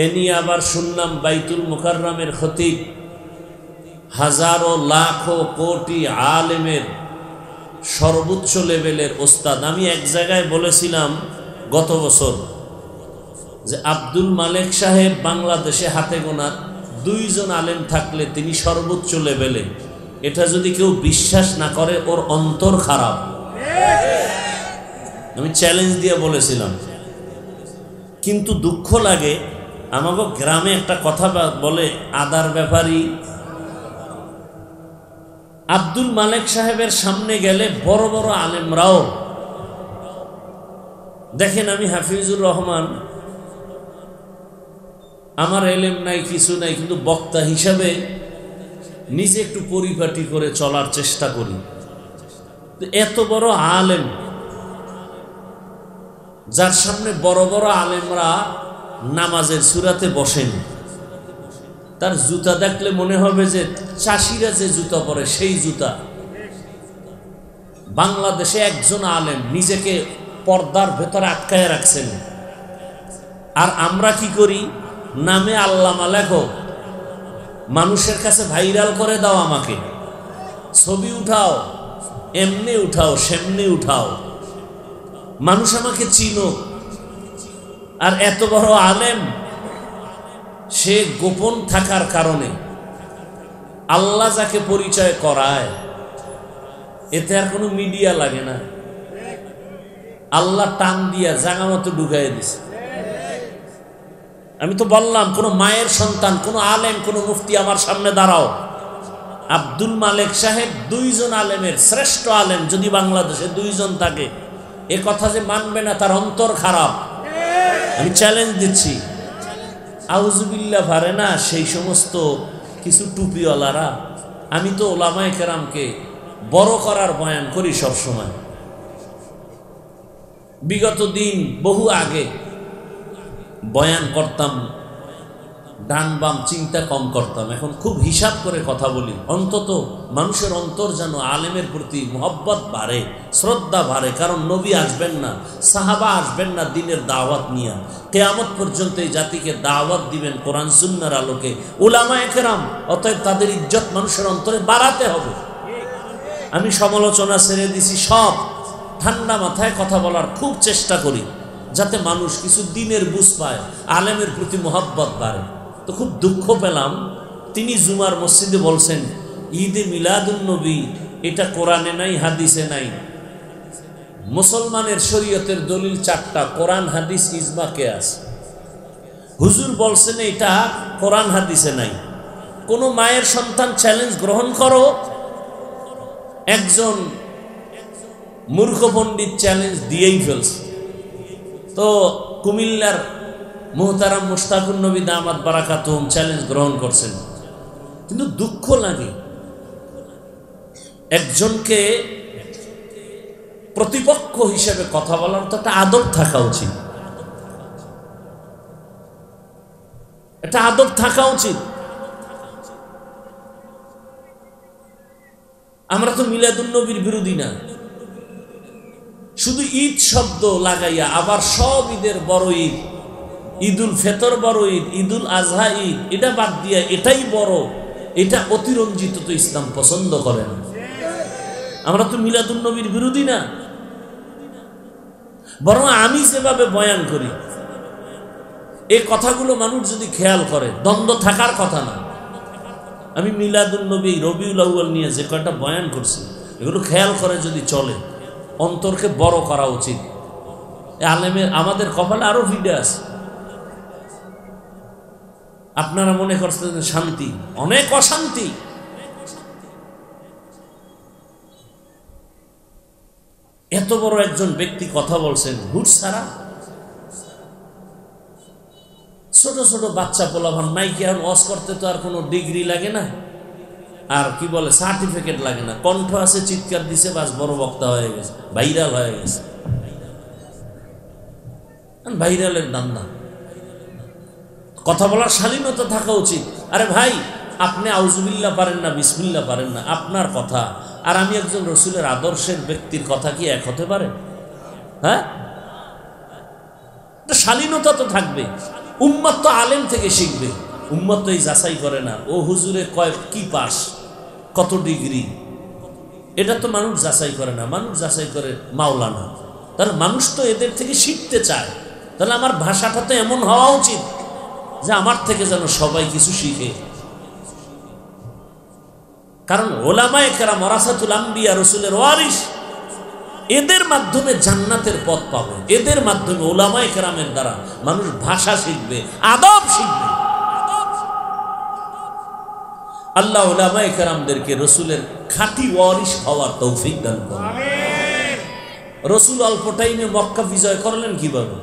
এ নিয়ে আবার শুনলাম বাইতুল মুকাররমের খতিব, হাজারো লাখো কোটি আলেমের সর্বোচ্চ লেভেলের ওস্তাদ। আমি এক জায়গায় বলেছিলাম গত বছর যে আব্দুল মালেক সাহেব বাংলাদেশে হাতে গোনা 2 জন আলেম থাকলে তিনি সর্বোচ্চ লেভেলে। এটা যদি কেউ বিশ্বাস না করে ওর অন্তর খারাপ। আমি চ্যালেঞ্জ দিয়ে বলেছিলাম, কিন্তু দুঃখ লাগে আমাকে গ্রামে একটা কথা বলে, আদার ব্যাপারী। আব্দুল মালেক সাহেবের সামনে গেলে বড় বড় আলেমরাও দেখেন, আমি হাফিজুর রহমান, আমার এলেম নাই, কিছু নাই, কিন্তু বক্তা হিসাবে নিজে একটু পরিপাটি করে চলার চেষ্টা করি। এত বড় আলেম, যার সামনে বড় বড় আলেমরা নামাজের সূরাতে বসেন, তার জুতা দেখলে মনে হবে যে চাষিরা যে জুতা পরে সেই জুতা। বাংলাদেশে একজন আলেম নিজেকে পর্দার ভেতরে আটকায় রাখছেন, আর আমরা কি করি? নামে আল্লামা লেখো, মানুষের কাছে ভাইরাল করে দাও, আমাকে ছবি উঠাও, এমনি উঠাও সেমনি উঠাও, মানুষ আমাকে চিনো। আর এত বড় আলেম, সে গোপন থাকার কারণে আল্লাহ যাকে পরিচয় করায়, এতে আর কোনো মিডিয়া লাগে না। আল্লাহ টান দিয়া জাগা মতো ঢুকাই দিছে। আমি তো বললাম, কোন মায়ের সন্তান, কোন আলেম, কোন মুফতি আমার সামনে দাঁড়াও, আব্দুল মালেক সাহেব দুইজন আলেমের শ্রেষ্ঠ আলেম যদি বাংলাদেশে দুইজন থাকে, এ কথা যে মানবে না তার অন্তর খারাপ। আমি চ্যালেঞ্জ দিচ্ছি। আউযুবিল্লাহ পারে না সেই সমস্ত কিছু টুপিওয়ালারা। আমি তো ওলামায়ে কেরামকে বড় করার বয়ান করি সব সময়। বিগত দিন বহু আগে বয়ান করতাম, ডান বাম চিন্তা কম করতাম, এখন খুব হিসাব করে কথা বলি। অন্তত মানুষের অন্তর যেন আলেমের প্রতি মোহব্বত বাড়ে, শ্রদ্ধা বাড়ে। কারণ নবী আসবেন না, সাহাবা আসবেন না দিনের দাওয়াত নিয়ে, কিয়ামত পর্যন্ত এই জাতিকে দাওয়াত দিবেন কোরআন সুন্নাহর আলোকে উলামায়ে কেরাম। অতএব তাদের ইজ্জত মানুষের অন্তরে বাড়াতে হবে। আমি সমালোচনা ছেড়ে দিছি, সব ঠান্ডা মাথায় কথা বলার খুব চেষ্টা করি, যাতে মানুষ কিছু দিনের বুঝ পায়, আলেমের প্রতি মোহব্বত বাড়ে। তো খুব দুঃখ পেলাম, তিনি জুমার মসজিদে বলছেন ঈদে মিলাদুন নবী এটা কোরআনে নাই, হাদিসে নাই। মুসলমানের শরীয়তের দলিল চারটা, কোরআন হাদিস ইজমা কিয়াস। হুজুর বলছেন এটা কোরআন হাদিসে নাই। কোন মায়ের সন্তান চ্যালেঞ্জ গ্রহণ করো। একজন মূর্খ পণ্ডিত চ্যালেঞ্জ দিয়েই ফেলছে। তো কুমিল্লার মুহতারাম মুশতাকুন নবী দামাত বারাকাতুহুম চ্যালেঞ্জ গ্রহণ করছেন। কিন্তু দুঃখ লাগে, একজনকে প্রতিপক্ষ হিসেবে কথা বলার তো একটা আদব থাকা উচিত, একটা আদব থাকা উচিত। আমরা তো মিলাদুন নবীর বিরোধী না, শুধু ঈদ শব্দ লাগাইয়া আবার সব ঈদের বড় ঈদ, ঈদুল ফিতর বড় ঈদ, ঈদুল আজহা ঈদ, এটা বাদ দিয়া এটাই বড়, এটা অতিরঞ্জিত তো ইসলাম পছন্দ করে না। আমরা তো মিলাদুন নবীর বিরোধী না, বরং আমি যেভাবে বয়ান করি এই কথাগুলো মানুষ যদি খেয়াল করে, দ্বন্দ্ব থাকার কথা না। আমি মিলাদুন নবী, রবিউল আউয়াল নিয়ে যে কয়টা বয়ান করছি, এগুলো খেয়াল করে যদি চলে, অন্তরকে বড় করা উচিত। আলেমের আমাদের কপালে আরো ভিড়ে আছে। আপনারা মনে করছেন শান্তি, অনেক অশান্তি। এত বড় একজন ব্যক্তি কথা বলছেন হুট ছাড়া। ছোট ছোট বাচ্চা পোলাভান মাইকে এখন ওয়াজ করতে তো আর কোনো ডিগ্রি লাগে না, আর কি বলে সার্টিফিকেট লাগে না, কণ্ঠ আছে, চিৎকার দিছে, বাস বড় বক্তা হয়ে গেছে, ভাইরাল হয়ে গেছে। ভাইরালের দান্দা। কথা বলার শালীনতা থাকা উচিত। আরে ভাই, আপনি আউযুবিল্লাহ পারেন না, বিসমিল্লাহ পারেন না, আপনার কথা আর আমি একজন রসুলের আদর্শের ব্যক্তির কথা কি এক হতে পারে? হ্যাঁ, শালীনতা তো থাকবে। উম্মত তো আলেম থেকে শিখবে, উম্মত তো এই যাচাই করে না ও হুজুরে কি পাস, কত ডিগ্রি, এটা তো মানুষ যাচাই করে না। মানুষ যাচাই করে মাওলানা। তাহলে মানুষ তো এদের থেকে শিখতে চায়। তাহলে আমার ভাষাটা তো এমন হওয়া উচিত যে আমার থেকে যেন সবাই কিছু শিখে। কারণ ওলামায়ে কেরাম ওয়ারাসাতুল আম্বিয়া, রসুলের ওয়ারিস, এদের মাধ্যমে জান্নাতের পথ পাবে। এদের মাধ্যমে ওলামায়ে কেরামের দ্বারা মানুষ ভাষা শিখবে, আদব শিখবে। আল্লাহ ওলামায়ে কেরামদেরকে রসুলের খাঁটি ওয়ারিস হওয়ার তৌফিক দান করুন। রসুল অল্প টাইমে মক্কা বিজয় করলেন কিভাবে?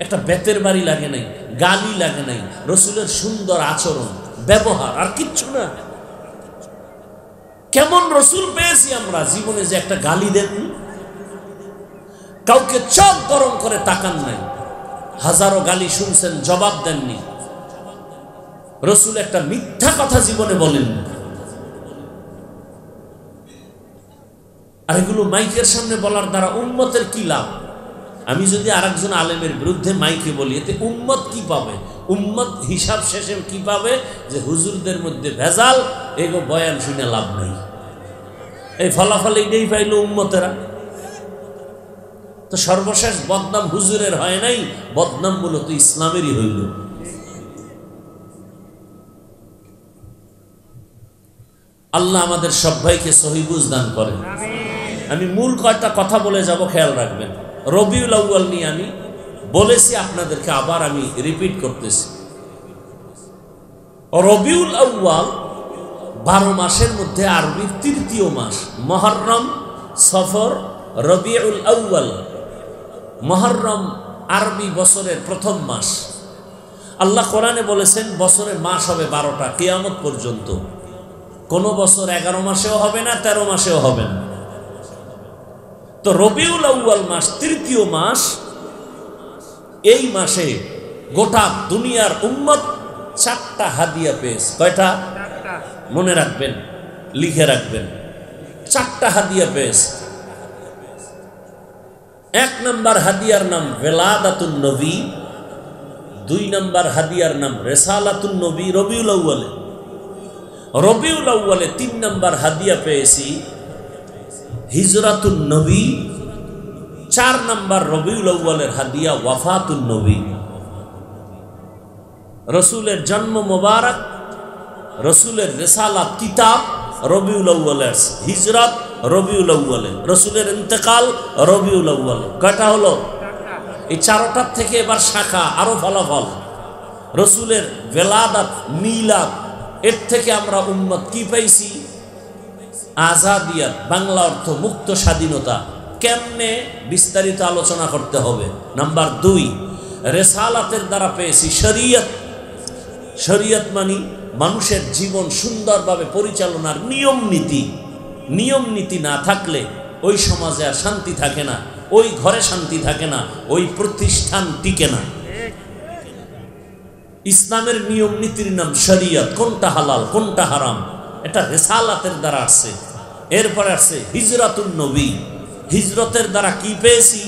একটা বেতের বাড়ি লাগে নাই, গালি লাগে নাই, রসুলের সুন্দর আচরণ, ব্যবহার, আর কিচ্ছু না। কেমন রসুল পেয়েছি আমরা জীবনে যে একটা গালি দেন, কাউকে চোখ গরম করে তাকান নাই, হাজারো গালি শুনছেন, জবাব দেননি। রসুল একটা মিথ্যা কথা জীবনে বলেন। আর এগুলো মাইকের সামনে বলার দ্বারা উম্মতের কি লাভ? আমি যদি আরেকজন আলেমের বিরুদ্ধে মাইকে বলি, এতে উম্মত কি পাবে? উম্মত হিসাব শেষে কি পাবে? যে হুজুরদের মধ্যে ভেজাল, এগো বয়ান শুনে লাভ নেই। এই ফলাফল এইটাই পাইল উম্মতেরা। তো সর্বশেষ বদনাম হুজুরের হয় নাই, বদনাম মূলত ইসলামেরই হইল। আল্লাহ আমাদের সবাইকে সহি বুঝ দান করেন। আমি মূল কয়টা কথা বলে যাব, খেয়াল রাখবেন। রবিউল আউয়াল নিয়ে আমি বলেছি আপনাদেরকে, আবার আমি রিপিট করতেছি। রবিউল আউয়াল 12 মাসের মধ্যে আরবির তৃতীয় মাস। মুহররম, সফর, রবিউল আউয়াল। মুহররম আরবি বছরের প্রথম মাস। আল্লাহ কোরআনে বলেছেন বছরের মাস হবে 12টা কিয়ামত পর্যন্ত। কোন বছর 11 মাসেও হবে না, 13 মাসেও হবে না। তো রবিউল আউয়াল মাস তৃতীয় মাস। এই মাসে গোটা দুনিয়ার উম্মত 4টা হাদিয়া পেয়েছে। কয়টা? মনে রাখবেন, লিখে রাখবেন। 4টা হাদিয়া পেয়েছে। 1 নম্বর হাদিয়ার নাম বেলাদাতুন নবী, 2 নম্বর হাদিয়ার নাম রেসালাতুন নবী রবিউল আউয়ালে। রবিউল আউয়ালে 3 নম্বর হাদিয়া পেয়েছি হিজরাতুন নবী। 4 নম্বর রবিউল আউয়ালের হাদিয়া ওয়াফাতুন নবী। রসুলের জন্ম মোবারক, রসুলের রেসালাত কিতাব রবিউল আউয়ালে, হিজরত রবিউল আউয়ালে, রসুলের ইন্তেকাল রবিউল আউয়ালে। কয়টা হলো? এই 4টার থেকে এবার শাখা, আরো ফলাফল। রসুলের বেলাদাত, মিলাদ, এর থেকে আমরা উম্মত কি পাইছি? আজাদিয়াত, বাংলা অর্থ মুক্ত স্বাধীনতা। কেমনে? বিস্তারিত আলোচনা করতে হবে। নাম্বার 2, রেসালাতের দ্বারা পেয়েছি শরীয়ত। শরীয়ত মানে মানুষের জীবন সুন্দরভাবে পরিচালনার নিয়ম নীতি। নিয়ম নীতি না থাকলে ওই সমাজে আর শান্তি থাকে না, ওই ঘরে শান্তি থাকে না, ওই প্রতিষ্ঠান টিকে না। ইসলামের নিয়ম নীতির নাম শরীয়ত। কোনটা হালাল, কোনটা হারাম, এটা রেসালাতের দ্বারা আসছে। এরপরে আসছে হিজরাতুন নবী। হিজরতের দ্বারা কি পেয়েছি?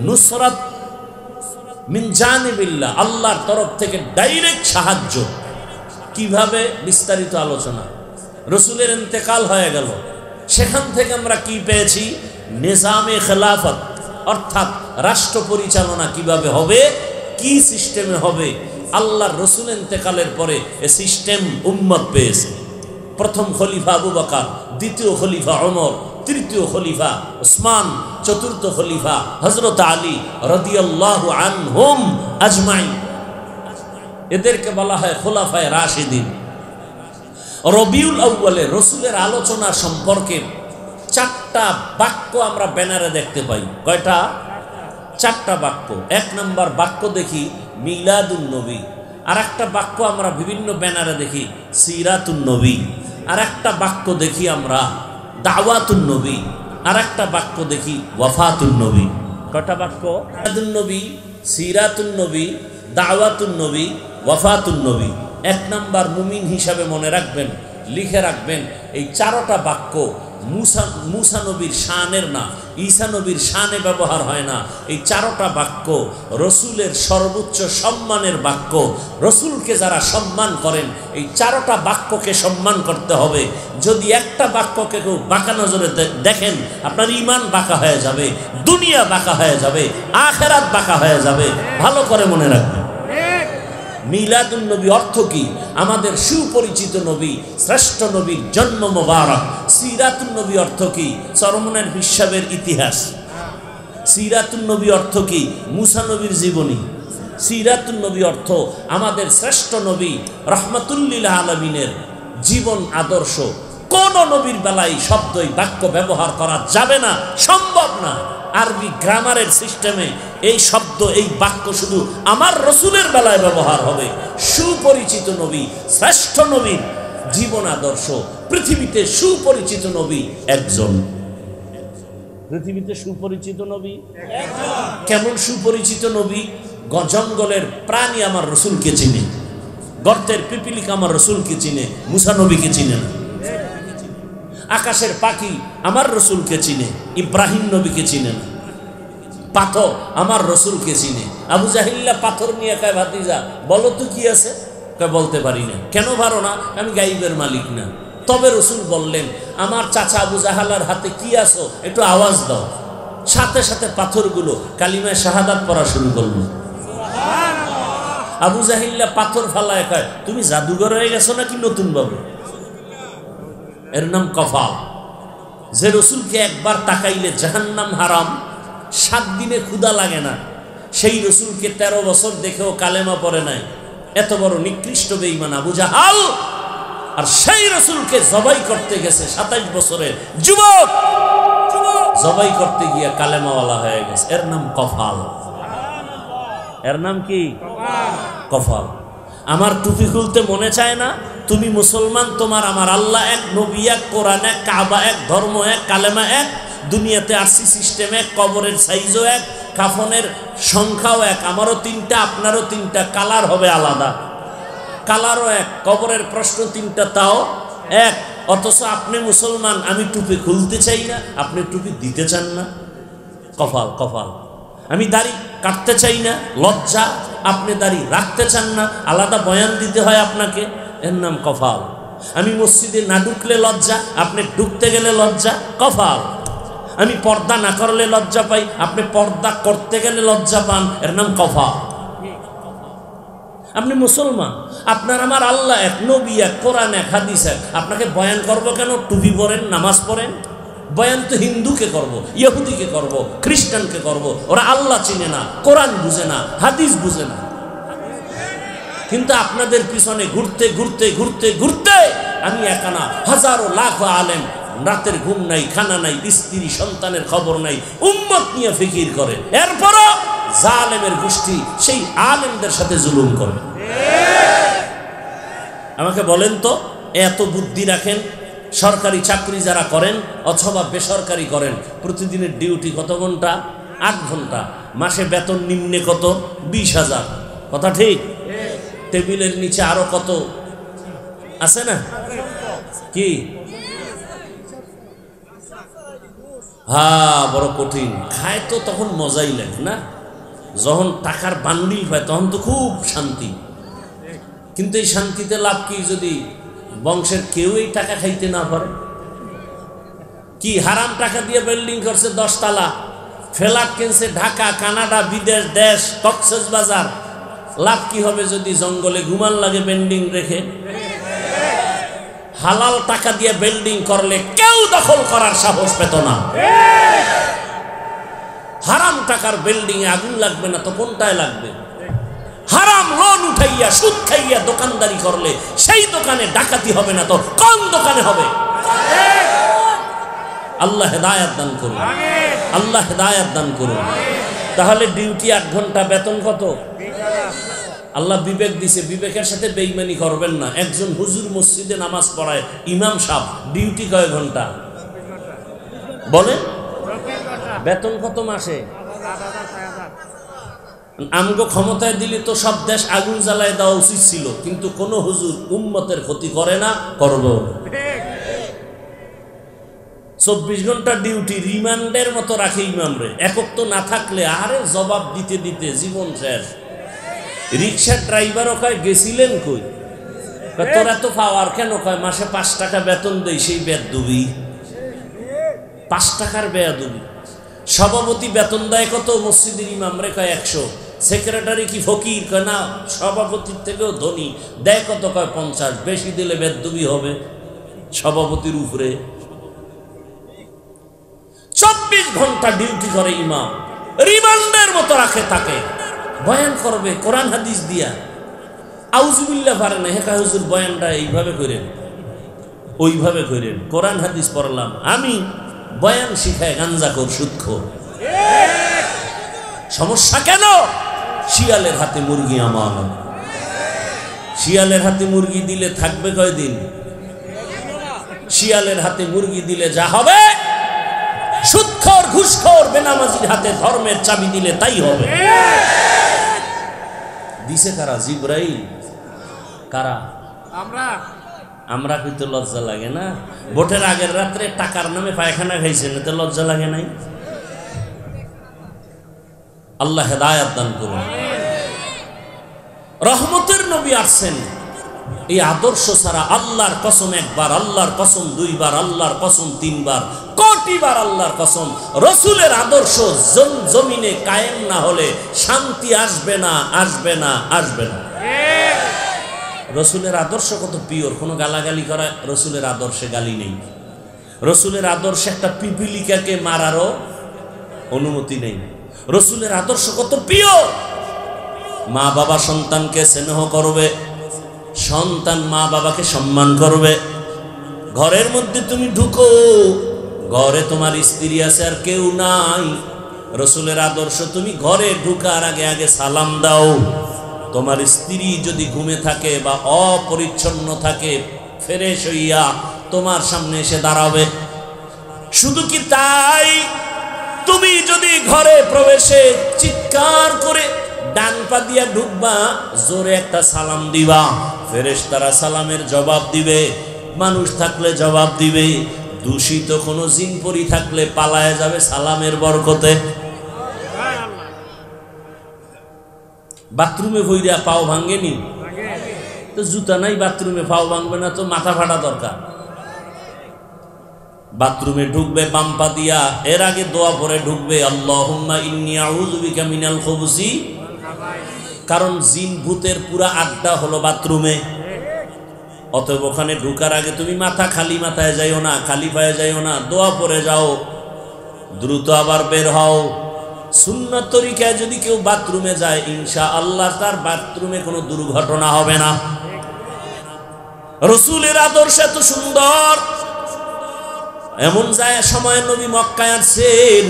নুসরাত মিন জানিবিল্লাহ, আল্লাহর তরফ থেকে ডাইরেক্ট সাহায্য। কিভাবে? বিস্তারিত আলোচনা। রসুলের ইন্তেকাল হয়ে গেল, সেখান থেকে আমরা কি পেয়েছি? নিজামে খেলাফত, অর্থাৎ রাষ্ট্র পরিচালনা কিভাবে হবে, কি সিস্টেমে হবে। আল্লাহর রসুল ইন্তেকালের পরে এ সিস্টেম উম্মত পেয়েছে। প্রথম খলিফা আবু বকর, দ্বিতীয় খলিফা ওমর, তৃতীয় খলিফা উসমান, চতুর্থ খলিফা হযরত আলী রাদিয়াল্লাহু আনহুম আজমাইন। এদেরকে বলা হয় খোলাফায়ে রাশিদিন। রবিউল আউয়ালে রসুলের আলোচনা সম্পর্কে 4টা বাক্য আমরা ব্যানারে দেখতে পাই। কয়টা? 4টা বাক্য। 1 নম্বর বাক্য দেখি মিলাদুন নবী। আর একটা বাক্য আমরা বিভিন্ন ব্যানারে দেখি সিরাতুন নবী। আর একটা বাক্য দেখি আমরা দাওয়াতুন নবী। আর একটা বাক্য দেখি ওয়াফাতুন নবী। কয়টা বাক্য? মিলাদুন নবী, সিরাতুন নবী, দাওয়াতুন নবী, ওয়াফাতুন নবী। 1 নম্বর মুমিন হিসাবে মনে রাখবেন, লিখে রাখবেন, এই 4টা বাক্য মুসা নবীর শানের না, ঈসা নবীর শানে ব্যবহার হয় না। এই 4টা বাক্য রসুলের সর্বোচ্চ সম্মানের বাক্য। রসুলকে যারা সম্মান করেন, এই 4টা বাক্যকে সম্মান করতে হবে। যদি একটা বাক্যকে কেউ বাঁকা নজরে দেখেন, আপনার ঈমান বাঁকা হয়ে যাবে, দুনিয়া বাঁকা হয়ে যাবে, আখিরাত বাঁকা হয়ে যাবে। ভালো করে মনে রাখবেন। মিলাদুন নবী অর্থ কি? আমাদের সুপরিচিত নবী, শ্রেষ্ঠ নবীর জন্ম মোবারক। সিরাতুন নবী অর্থ কি? চরমনের বিশ্বাবের ইতিহাস। সিরাতুন নবী অর্থ কি? মুসা নবীর জীবনী। সিরাতুন নবী অর্থ আমাদের শ্রেষ্ঠ নবী রাহমাতুল লিল আলামিনের জীবন আদর্শ। কোন নবীর বেলায় শব্দই বাক্য ব্যবহার করা যাবে না, সম্ভব না। আরবি গ্রামারের সিস্টেমে এই শব্দ, এই বাক্য শুধু আমার রসুলের বেলায় ব্যবহার হবে। সুপরিচিত নবী, শ্রেষ্ঠ নবীর জীবন আদর্শ। পৃথিবীতে সুপরিচিত নবী একজন। পৃথিবীতে সুপরিচিত নবী কেমন সুপরিচিত নবী? জঙ্গলের প্রাণী আমার রসুলকে চিনে, গর্তের পিপিলিকা আমার রসুলকে চিনে, মুসা নবীকে চিনে না। আকাশের পাখি আমার রসুলকে চিনে, ইব্রাহিম নবীকে চিনে না। পাথর আমার রসুলকে চিনে। আবু জাহিল্লা পাথর নিয়ে কয় ভাতিজা বলো তো কি আছে? কয় বলতে পারি না। কেন পারো না? আমি গাইবের মালিক না। তবে রসুল বললেন আমার চাচা আবু জাহালার হাতে কি আছো একটু আওয়াজ দাও। সাথে সাথে পাথরগুলো কালিমায় শাহাদাত পড়া শুরু করলো। আবু জাহিল্লা পাথর ফালায় কয় তুমি জাদুঘর হয়ে গেছো নাকি নতুন বাবু? এর নাম কফা। যে রসুলকে একবার তাকাইলে জাহান্নাম হারাম, 7 দিনে ক্ষুধা লাগে না, সেই রসুলকে 13 বছর দেখেও কালেমা পড়ে নাই, এত বড় নিকৃষ্ট বেঈমান আবু জাহাল। আর সেই রসুলকে জবাই করতে গেছে 27 বছরের যুবক, জবাই করতে গিয়ে কালেমাওয়ালা হয়ে গেছে। এর নাম কফাল। এর নাম কি? কফাল। আমার টুপি খুলতে মনে চায় না? তুমি মুসলমান, তোমার আমার আল্লাহ এক, নবী এক, কোরআন এক, কাবা এক, ধর্ম এক, কালেমা এক, দুনিয়াতে আরসি সিস্টেম এক, কবরের সাইজও এক, কাফনের সংখ্যাও এক। আমারও 3টা, আপনারও 3টা, কালার হবে আলাদা, কালারও এক, কবরের প্রশ্ন 3টা তাও এক। অথচ আপনি মুসলমান, আমি টুপি খুলতে চাই না, আপনি টুপি দিতে চান না। কফাল, কফাল। আমি দাড়ি কাটতে চাই না, লজ্জা, আপনি দাড়ি রাখতে চান না, আলাদা বয়ান দিতে হয় আপনাকে, এর নাম কফাল। আমি মসজিদে না ঢুকলে লজ্জা, আপনি ঢুকতে গেলে লজ্জা, কফাল। আমি পর্দা না করলে লজ্জা পাই, আপনি পর্দা করতে গেলে লজ্জা পান, এর নাম কফাল। আপনি মুসলমান, আপনার আমার আল্লাহ এক, নবী এক, কোরআন এক, হাদিস এক, আপনাকে বয়ান করবো কেন? টুপি পরেন, নামাজ পড়েন। বয়ান তো হিন্দুকে করব, ইহুদিকে করব, খ্রিস্টানকে করব, ওরা আল্লাহ চিনে না, কোরআন বুঝে না, হাদিস বুঝে না। কিন্তু আপনাদের পিছনে ঘুরতে ঘুরতে ঘুরতে ঘুরতে আমি একানা, হাজারো লাখ আলেম, রাতের ঘুম নাই, খানা নাই, স্ত্রী সন্তানের খবর নাই, উম্মত নিয়ে ফিকির করে, এরপরও জালেমের গোষ্ঠী সেই আলেমদের সাথে জুলুম করে। আমাকে বলেন তো, এত বুদ্ধি রাখেন, সরকারি চাকরি যারা করেন অথবা বেসরকারি করেন, প্রতিদিনের ডিউটি কত ঘন্টা? 8 ঘন্টা। মাসে বেতন নিম্নে কত? 20,000। কথা ঠিক? টেবিলের নিচে আরো কত আছে না? কি? হ্যাঁ, বড় কঠিন। খায় তো তখন মজাই লাগে না? যখন টাকার বান্ডিল পায় তখন তো খুব শান্তি। কিন্তু এই শান্তিতে লাভ কি যদি বংশের কেউ এই টাকা খাইতে না পারে? কি হারাম টাকা দিয়ে বিল্ডিং করছে 10 তলা, ফ্ল্যাট কিনছে ঢাকা, কানাডা, বিদেশ, দেশ, কক্সবাজার। লাভ কি হবে যদি জঙ্গলে ঘুমান লাগে বিল্ডিং রেখে? হালাল টাকা দিয়ে বিল্ডিং করলে কেউ দখল করার সাহস পেত না। হারাম টাকার বিল্ডিং এ আগুন লাগবে না তো কোনটায় লাগবে? হারাম লোন উঠাইয়া সুদ খাইয়া দোকানদারি করলে সেই দোকানে ডাকাতি হবে না তো কোন দোকানে হবে? আল্লাহ হেদায়েত দান করুন, আল্লাহ হেদায়েত দান করুন। তাহলে ডিউটি 8 ঘন্টা, বেতন কত? আল্লাহ বিবেক দিছে, বিবেকের সাথে বেঈমানি করবেন না। একজন হুজুর মসজিদে নামাজ পড়ায়, ইমাম সাহেব, ডিউটি কয় ঘন্টা? বলেন, বেতন কত মাসে? আমগো ক্ষমতায় দিলে তো সব দেশ আগুন জ্বালায় দেওয়া উচিত ছিল, কিন্তু কোন হুজুর উম্মতের ক্ষতি করে না, করব। 24 ঘন্টা ডিউটি, রিমান্ডের মতো রাখে ইমামরে। একক তো না থাকলে আরে জবাব দিতে দিতে জীবন শেষ। রিক্সার ড্রাইভারও কয় গেছিলেন কই? তোরা তো পাওয়ার কেন? কয় মাসে 5 টাকা বেতন দেয়, সেই বেয়াদবি। 5 টাকার বেয়াদবি। সভাপতি বেতন দেয় কত? মসজিদের ইমামরে কয় 100। সেক্রেটারি কি ফকির? কয় না, সভাপতির থেকেও ধনী। দেয় কত? কয় 50। বেশি দিলে বেয়াদবি হবে সভাপতির উপরে। 24 ঘন্টা ডিউটি করে ইমাম, রিমান্ডের মতো রাখে তাকে। বয়ান করবে কোরআন হাদিস দিয়া, আউযুবিল্লাহ পারে না। হেকা হুজুর বয়ানটা এইভাবে করেন, ওইভাবে করেন। কোরআন হাদিস পড়লাম আমি, বয়ান শিখায় গাঞ্জাখোর, সুদখোর। সমস্যা কেন? শিয়ালের হাতে মুরগি আমার। শিয়ালের হাতে মুরগি দিলে থাকবে কয়দিন? শিয়ালের হাতে মুরগি দিলে যা হবে, সুদখোর, ঘুষখোর, বেনামাজির হাতে ধর্মের চাবি দিলে তাই হবে। দিছে কারা? জিবরাইল। কারা? আমরা কিন্তু লজ্জা লাগে না? ভোটের আগের রাত্রে টাকার নামে পায়খানা খাইছেন, এতে লজ্জা লাগে নাই? আল্লাহ হেদায়েত দান করুন। রহমতের নবী আসছেন, এই আদর্শ ছাড়া আল্লাহর কসম একবার, আল্লাহর কসম দুইবার, আল্লাহর কসম তিনবার, কোটিবার আল্লাহর কসম, রসুলের আদর্শ জমিনে কায়েম না হলে শান্তি আসবে না, আসবে না, আসবে না। রসুলের আদর্শ কত পিওর, কোনো গালাগালি করা রসুলের আদর্শে গালি নেই। রসুলের আদর্শে একটা পিপিলিকাকে মারারও অনুমতি নেই। রসুলের আদর্শ কত পিওর। মা বাবা সন্তানকে স্নেহ করবে, সন্তান মা বাবাকে সম্মান করবে। ঘরের মধ্যে তুমি ঢুকো, ঘরে তোমার স্ত্রী আছে আর কেউ নাই, রসুলের আদর্শ তুমি ঘরে ঢুকার আগে আগে সালাম দাও। তোমার স্ত্রী যদি ঘুমে থাকে বা অপরিচ্ছন্ন থাকে, ফ্রেশ হইয়া তোমার সামনে এসে দাঁড়াবে। শুধু কি তাই, তুমি যদি ঘরে প্রবেশে চিৎকার করে ডান পা দিয়া ঢুকবা, জোরে একটা সালাম দিবা, ফেরেশতারা সালামের জবাব দিবে, মানুষ থাকলে জবাব দিবে, দূষিত কোনো জিনপরি থাকলে পালায় যাবে সালামের বরকতে। বাথরুমে ভইরা পাও ভাঙ্গেনি তো, জুতা নাই বাথরুমে পাও ভাঙবে না তো, মাথা ফাটা দরকার। বাথরুমে ঢুকবে বাম পা দিয়া, এর আগে দোয়া পরে ঢুকবে আল্লাহুম্মা ইন্নী আউযু বিকা মিনাল খুবুসি, কারণ জিন ভূতের পুরা আড্ডা হলো বাথরুমে। অতএব ওখানে ঢুকার আগে তুমি মাথা খালি মাথায় যাইও না, খালি পায়ে যাইও না, দোয়া পরে যাও, দ্রুত আবার বের হও। সুন্নাত তরিকায় যদি কেউ বাথরুমে যায়, ইনশাআল্লাহ তার বাথরুমে কোনো দুর্ঘটনা হবে না। রসুলের আদর্শ এত সুন্দর, এমন যায় সময় নবী মক্কায় আসছেন,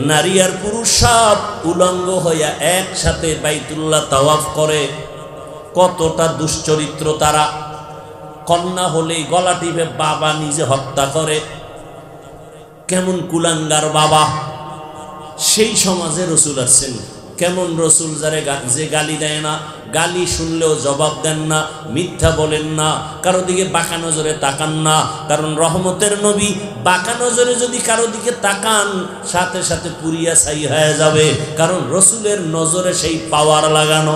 নারী আর পুরুষ সব উলঙ্গ হইয়া একসাথে বাইতুল্লাহ তাওয়াফ করে। কতটা দুশ্চরিত্র তারা! কন্যা হলেই গলা টিপে বাবা নিজে হত্যা করে, কেমন কুলাঙ্গার বাবা! সেই সমাজে রসুল আসছেন। কেমন রসুল, যারে যে গালি দেয় না, গালি শুনলেও জবাব দেন না, মিথ্যা বলেন না, কারো দিকে বাঁকা নজরে তাকান না। কারণ রহমতের নবী বাঁকা নজরে যদি কারো দিকে তাকান, সাথে সাথে পুরিয়া ছাই হয়ে যাবে, কারণ রসুলের নজরে সেই পাওয়ার লাগানো।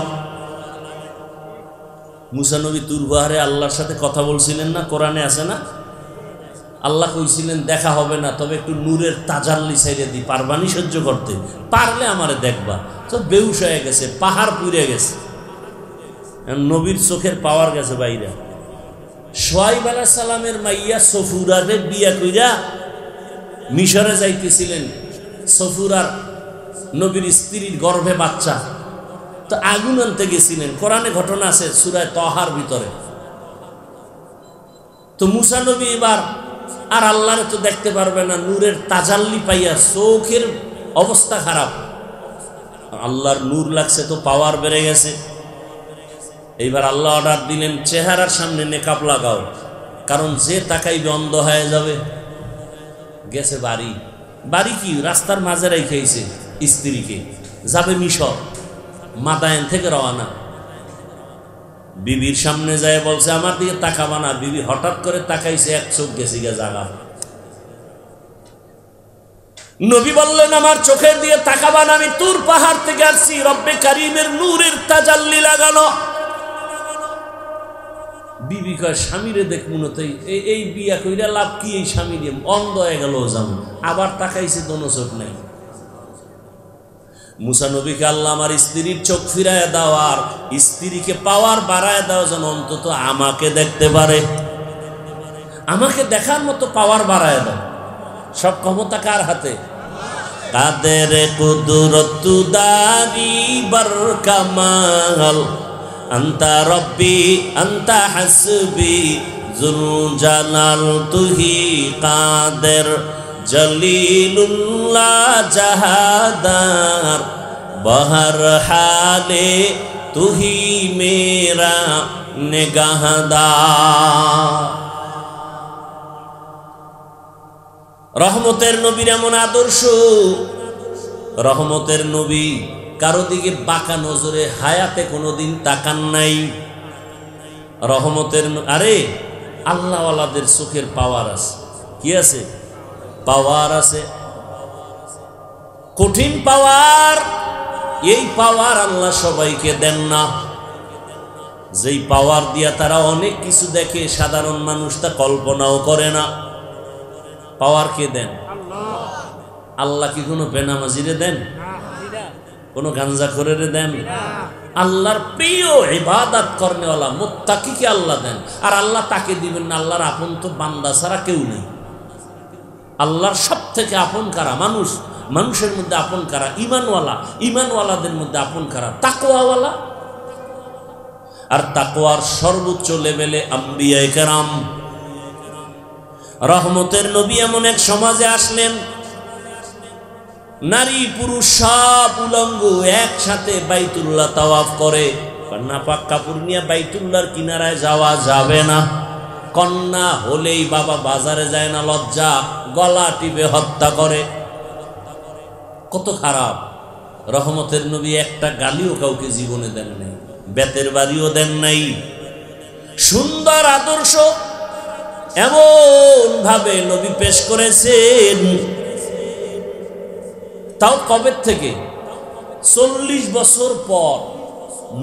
মুসা নবী তুরবাহারে আল্লাহর সাথে কথা বলছিলেন না, কোরআনে আছে না? আল্লাহ কইছিলেন দেখা হবে না, তবে একটু নূরের তাজাল্লি ছাইরে দিই, পারবানি সহ্য করতে? পারলে আমারে দেখবা। তো বেহুশ হয়ে গেছে, পাহাড় পুড়ে গেছে, নবীর চোখের পাওয়ার গেছে বাইরে। শুআয়ব আলাইহিস সালামের মাইয়া সফুরারে বিয়া কইরা মিশরে যাইতেছিলেন। সফুরার নবীর স্ত্রীর গর্ভে বাচ্চা, তো আগুন আনতে গেছিলেন। কোরআনে ঘটনা আছে সূরা তাহার ভিতরে। তো মুসা নবী এবার আর আল্লাহরে তো দেখতে পারবে না, নূরের তাজাল্লি পাইয়া চোখের অবস্থা খারাপ। আল্লাহর নূর লাগছে তো পাওয়ার বেড়ে গেছে। এইবার আল্লাহ অর্ডার দিলেন, চেহারার সামনে নেকাব লাগাও, কারণ যে তাকাইবে অন্ধ হয়ে যাবে। গেছে বাড়ি, বাড়ি কি রাস্তার মাঝে রেখেছে স্ত্রীকে, যাবে মিশর, মাদায়েন থেকে রওনা। বিবির সামনে যায় বলছে আমার দিকে তাকাবা না। বিবি হঠাৎ করে তাকাইছে, এক চোখ গেছে গা জাগা। নবী বললেন আমার চোখের দিয়ে তাকাবা না, আমি তুর পাহাড় থেকে আসছি, রব্বে কারিমের নূরের তাজাল্লি লাগানো। বিবি কয় স্বামীরে দেখ মনতেই এই বিয়া কইরা লাভ কি, এই স্বামী দিয়ে অন্ধ হয়ে গেল যাবো। আবার তাকাইছে, দোনো চোখ নাই। মুসা নবীকে আল্লাহ আমার স্ত্রীর চোখ ফিরায় দাও, আর স্ত্রীকে পাওয়ার বাড়ায় দাও, যেন অন্তত আমাকে দেখতে পারে, আমাকে দেখার মতো পাওয়ার বাড়ায় দাও। সব ক্ষমতা কার হাতে? কাদের কুদরত দারি বার কামাল, আন্তা রব্বি আন্তা হাসবি জুল জালাল তুহি কাদের জলিলুল্লাহ জাহাদার বহর হালে তুহি মেরা নিগাহদার। রহমতের নবীর এমন আদর্শ, রহমতের নবী কারো দিকে বাঁকা নজরে হায়াতে কোনোদিন তাকান নাই। রহমতের আরে আল্লাহওয়ালাদের চোখের পাওয়ার আছে। কি আছে? পাওয়ার আছে, কঠিন পাওয়ার। এই পাওয়ার আল্লাহ সবাইকে দেন না। যেই পাওয়ার দিয়া তারা অনেক কিছু দেখে, সাধারণ মানুষ তা কল্পনাও করে না। পাওয়ার কে দেন? আল্লাহ কি কোনো বেনামাজিরে দেন? কোনো গাঞ্জাখোরেরে দেন? আল্লাহর প্রিয় ইবাদত করনেওয়ালা মুত্তাকিকে আল্লাহ দেন। আর আল্লাহ তাকে দিবেন না? আল্লাহর আপন তো বান্দা ছাড়া কেউ নেই। আল্লাহর সব থেকে আপন কারা? মানুষ। মানুষের মধ্যে আপন কারা? ইমানওয়ালা। ইমানওয়ালাদের মধ্যে আপন কারা? তাকওয়াওয়ালা। আর তাকওয়ার সর্বোচ্চ লেভেলে আম্বিয়ায়ে কেরাম। রহমতের নবী এমন এক সমাজে আসলেন, নারী পুরুষ সব উলঙ্গ একসাথে বাইতুল্লাহ তাওয়াফ করে। নাপাক কাপড় নিয়ে বাইতুল্লাহর কিনারায় যাওয়া যাবে না। কন্যা হলেই বাবা বাজারে যায় না, লজ্জা, গলা টিপে হত্যা করে। কত খারাপ! রহমতের নবী একটা গালিও কাউকে জীবনে দেন নাই, বেতের বাড়িও দেন নাই। সুন্দর আদর্শ এমন ভাবে নবী পেশ করেছেন। তাও কবে থেকে? 40 বছর পর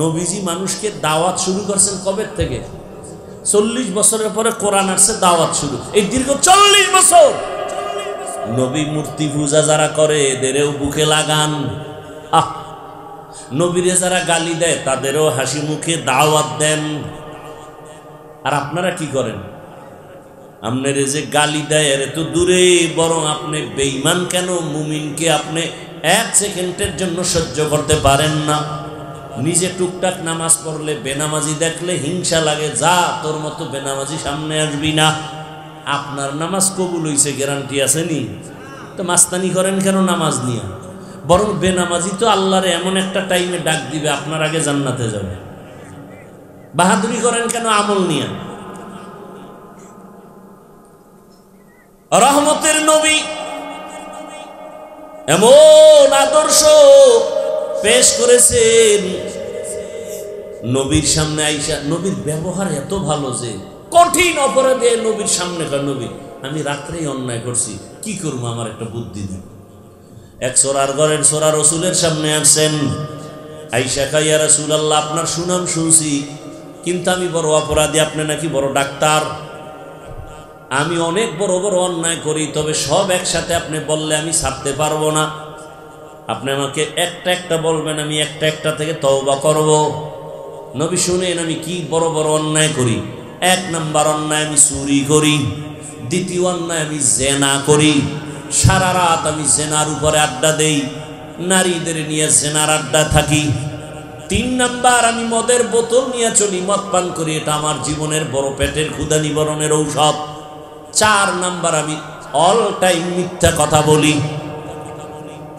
নবীজি মানুষকে দাওয়াত শুরু করছেন। কবে থেকে? 40 বছরের পরে কোরআন আসছে, দাওয়াত শুরু। এই দীর্ঘ 40 বছর নবী মূর্তি পূজা যারা করে এদেরও বুকে লাগান। নবীরে যারা গালি দেয় তাদেরও হাসি মুখে দাওয়াত দেন। আর আপনারা কি করেন? আপনার যে গালি দেয় এর তো দূরে, বরং আপনি বেঈমান কেন মুমিনকে আপনি 1 সেকেন্ডের জন্য সহ্য করতে পারেন না। নিজে টুকটাক নামাজ পড়লে বেনামাজি দেখলে হিংসা লাগে, যা তোর মতো বেনামাজি সামনে আসবি না। আপনার নামাজ কবুল হইছে গ্যারান্টি আছে নি? তো মাস্তানি করেন কেন নামাজ নিয়ে? বরং বেনামাজি তো আল্লাহরে এমন একটা টাইমে ডাক দিবে আপনার আগে জান্নাতে যাবে। বাহাদুরি করেন কেন আমল নিয়ে? রহমতের নবী এমন আদর্শ পেশ করেছেন। নবীর সামনে আইসা, নবীর ব্যবহার এত ভালো যে কঠিন অপরাধে নবীর সামনে কয়, নবী আমি রাত্রেই অন্যায় করছি, কি করবো, আমার একটা বুদ্ধি দিন। এক সোরার ঘরের সোরা রসুলের সামনে আসছেন। আইসা কয়, ইয়া রাসূলুল্লাহ, আপনার সুনাম শুনছি, কিন্তু আমি বড় অপরাধী, আপনি নাকি বড় ডাক্তার। আমি অনেক বড় বড় অন্যায় করি, তবে সব একসাথে আপনি বললে আমি ছাড়তে পারবো না। আপনি আমাকে একটা একটা বলবেন, আমি একটা একটা থেকে তওবা করব। নবী শুনেন আমি কি বড় বড় অন্যায় করি। 1 নাম্বার অন্যায় আমি চুরি করি। দ্বিতীয় অন্যায় আমি জেনা করি। সারা রাত আমি জেনার উপরে আড্ডা দেই, নারীদের নিয়ে জেনার আড্ডা থাকি। 3 নাম্বার আমি মদের বোতল নিয়ে চলি, মদ পান করি, এটা আমার জীবনের বড় পেটের ক্ষুধা নিবারণের ঔষধ। 4 নাম্বার আমি অল টাইম মিথ্যা কথা বলি।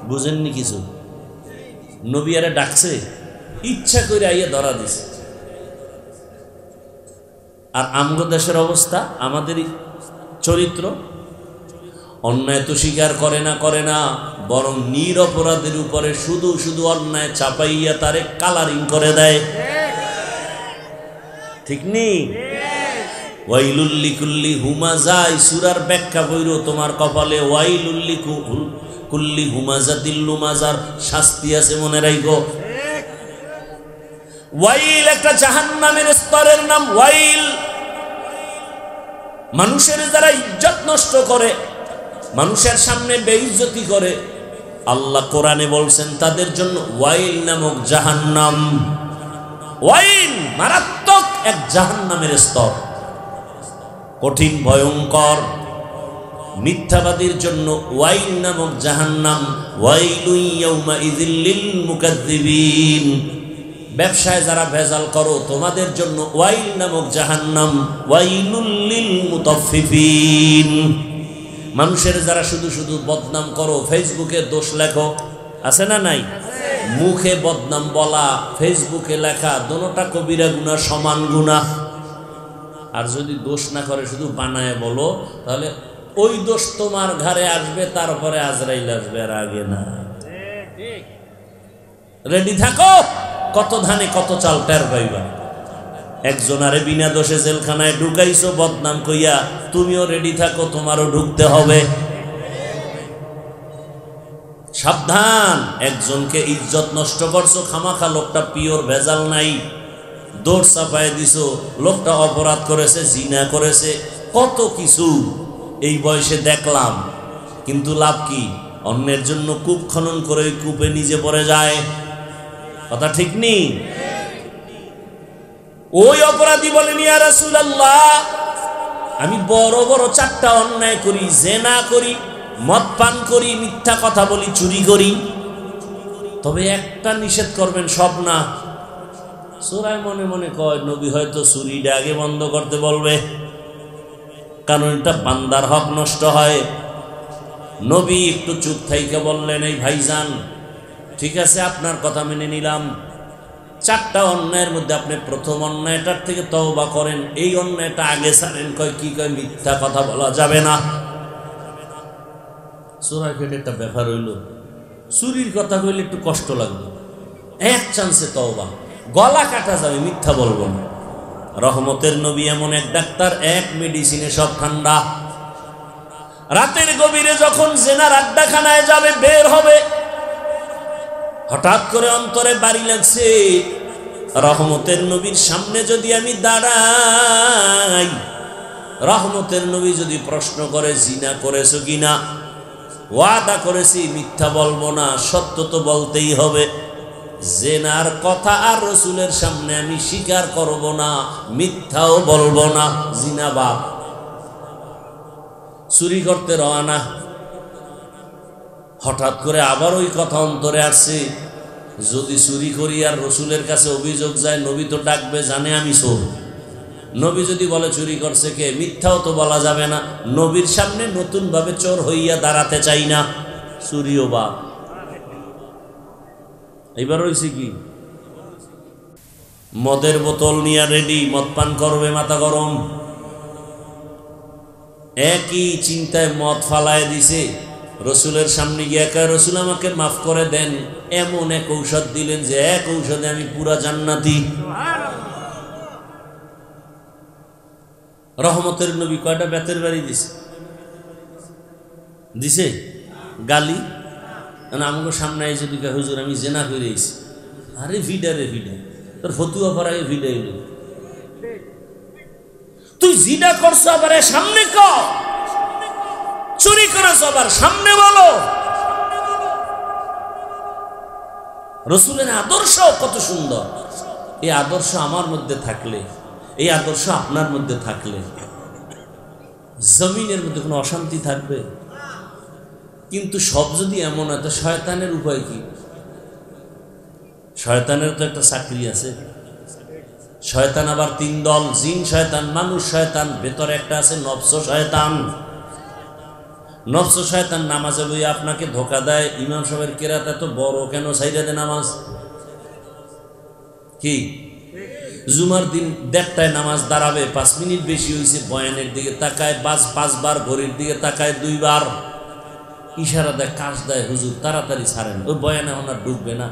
বুঝেননি কিছু? নবী আরে ডাকছে, ইচ্ছা করে আইয়া ধরা দিছে। আর আমগো দেশের অবস্থা, আমাদেরই চরিত্র, অন্যায় তো স্বীকার করে না, বরং নিরপরাধের উপরে শুধু শুধু অন্যায় চাপাইয়া তারে কালারিং করে দেয়। ঠিক নেই? ওয়াইলুল লিকুল্লি হুমাজা, এই সূরার ব্যাখ্যা বইরো তোমার কপালে ওয়াইলুল লিকুল্লি হুমাজাতিল লুমাজার শাস্তি আছে, মনে রাখো। ওয়াইল একটা জাহান্নামের স্তরের নাম ওয়াইল। মানুষের যারা ইজ্জত নষ্ট করে, মানুষের সামনে বেইজ্জতি করে, আল্লাহ কোরআনে বলছেন তাদের জন্য ওয়াইল নামক জাহান্নাম। ওয়াইল মারাত্মক এক জাহান্নামের স্তর, কঠিন ভয়ঙ্কর। মিথ্যাবাদীর জন্য ওয়াইল নামক জাহান্নাম। ওয়াইলুন ইয়াউমাইযিল লিল মুকাজ্জিবিন, ব্যবসায় যারা ভেজাল করো তোমাদের জন্য ওয়াইল নামক জাহান্নাম। ওয়াইলুল লিল মুতাফফিফিন, মানুষের যারা শুধু শুধু বদনাম করো, ফেসবুকে দোষ লেখো, আছে না নাই? মুখে বদনাম বলা, ফেসবুকে লেখা, দোনোটা কবিরা গুনাহ, সমান গুনাহ। আর যদি দোষ না করে শুধু বানায় বলো, তাহলে ওই দোষ তোমার ঘরে আসবে, তারপরে আজরাইল আসবে, আর আগে না। রেডি থাকো, কত ধানে কত চাল টের পাইবা। একজন আরে বিনা দোষে জেলখানায় ঢুকাইছো বদনাম কইয়া, তুমিও রেডি থাকো, তোমারও ঢুকতে হবে। সাবধান, একজনকে ইজ্জত নষ্ট করছো খামাখা, লোকটা পিওর ভেজাল নাই, দৌড় চাপায় দিছো, লোকটা অপরাধ করেছে, জিনা করেছে, কত কিছু এই বয়সে দেখলাম, কিন্তু লাভ কি? অন্যের জন্য কূপ খনন করে ওই কূপে নিজে পড়ে যায়। কথা ঠিক নেই? ওই অপরাধী বলেন, ইয়া রাসূলুল্লাহ, আমি বড় বড় 4টা অন্যায় করি, জেনা করি, মদ পান করি, মিথ্যা কথা বলি, চুরি করি, তবে একটা নিষেধ করবেন, সব না। সূরায় মনে মনে কয়, নবী হয়তো চুরিটা আগে বন্ধ করতে বলবে, কারণ এটা বান্দার হক নষ্ট হয়। নবী একটু চুপ থাইকে বললেন, এই ভাইজান, ঠিক আছে আপনার কথা মেনে নিলাম, 4টা অন্যায়ের মধ্যে আপনি প্রথম অন্যায়টার থেকে তওবা করেন, এই অন্যায়টা আগে ছাড়েন। কয় কি? কয় মিথ্যা কথা বলা যাবে না। সূরা কেটে একটা ব্যাপার হইল, চুরির কথা কইলে একটু কষ্ট লাগবে, এক চান্সে তওবা, গলা কাটা যাবে, মিথ্যা বলবো না। রহমতের নবী এমন এক ডাক্তার, এক মেডিসিনে সব ঠান্ডা। রাতের গভীরে যখন জেনার আড্ডাখানায় যাবে, বের হবে, হঠাৎ করে অন্তরে বাড়ি লাগছে, রহমতের নবীর সামনে যদি আমি দাঁড়াই, রহমতের নবী যদি প্রশ্ন করে জিনা করেছো কিনা, ওয়াদা করেছি মিথ্যা বলবো না, সত্য তো বলতেই হবে। জেনার কথা আর রসুলের সামনে আমি স্বীকার করব না, মিথ্যাও বলবো না। জিনাবাদ চুরি করতে রওনা, হঠাৎ করে আবার ওই কথা অন্তরে আসছে, যদি চুরি করি আর রসুলের কাছে অভিযোগ যায়, নবী তো ডাকবে, জানে আমি চোর। নবী যদি বলে চুরি করছে কে, মিথ্যাও তো বলা যাবে না। নবীর সামনে নতুন ভাবে চোর হইয়া দাঁড়াতে চাই না, চুরিও বা। এইবার হয়েছে কি, মদের বোতল নিয়ে রেডি, মদ পান করবে, মাথা গরম। একই চিন্তায় মদ ফালায় দিছে, রসুলের সামনে গিয়ে কয়, রসুল আমাকে মাফ করে দেন। এমন এক ঔষধ দিলেন যে এক ঔষধে আমি পুরা জান্নাতি। রহমতের নবী কয়টা বেতের বাড়ি দিছে? দিছে গালি। আমাকে সামনে এসে দিকে, হুজুর আমি জেনা করে এসেছি। আরে ভিডা রে ভিডা, তোর ফতুয়া পড়ায় ভিডা এলো, তুই জিনা করছো আবার সামনে ক, চুরি করেছো আবার সামনে বলো। রসুলের আদর্শ কত সুন্দর, এই আদর্শ আমার মধ্যে থাকলে, এই আদর্শ আপনার মধ্যে থাকলে জমিনের মধ্যে কোনো অশান্তি থাকবে। কিন্তু সব যদি এমন হয়, তো শয়তানের উপায় কি? শয়তানের তো একটা চাকরি আছে। শয়তান আবার 3 দল, জিন শয়তান, মানুষ শয়তান, ভেতরে একটা আছে নফস শয়তান। নফস শয়তান নামাজে বইয়া আপনাকে ধোকা দেয়, ইমাম সাহেবের কেরাত এত বড় কেন, সাইডা দে নামাজ। কি জুমার দিন 1:30টায় নামাজ দাঁড়াবে, 5 মিনিট বেশি হয়েছে, বয়ানের দিকে তাকায়, 5 বার, ঘড়ির দিকে তাকায় 2 বার, ইশারা দেয়, কাজ দেয়, হুজুর তাড়াতাড়ি ছাড়েন, ওই বয়ানে ওনার ঢুকবে না।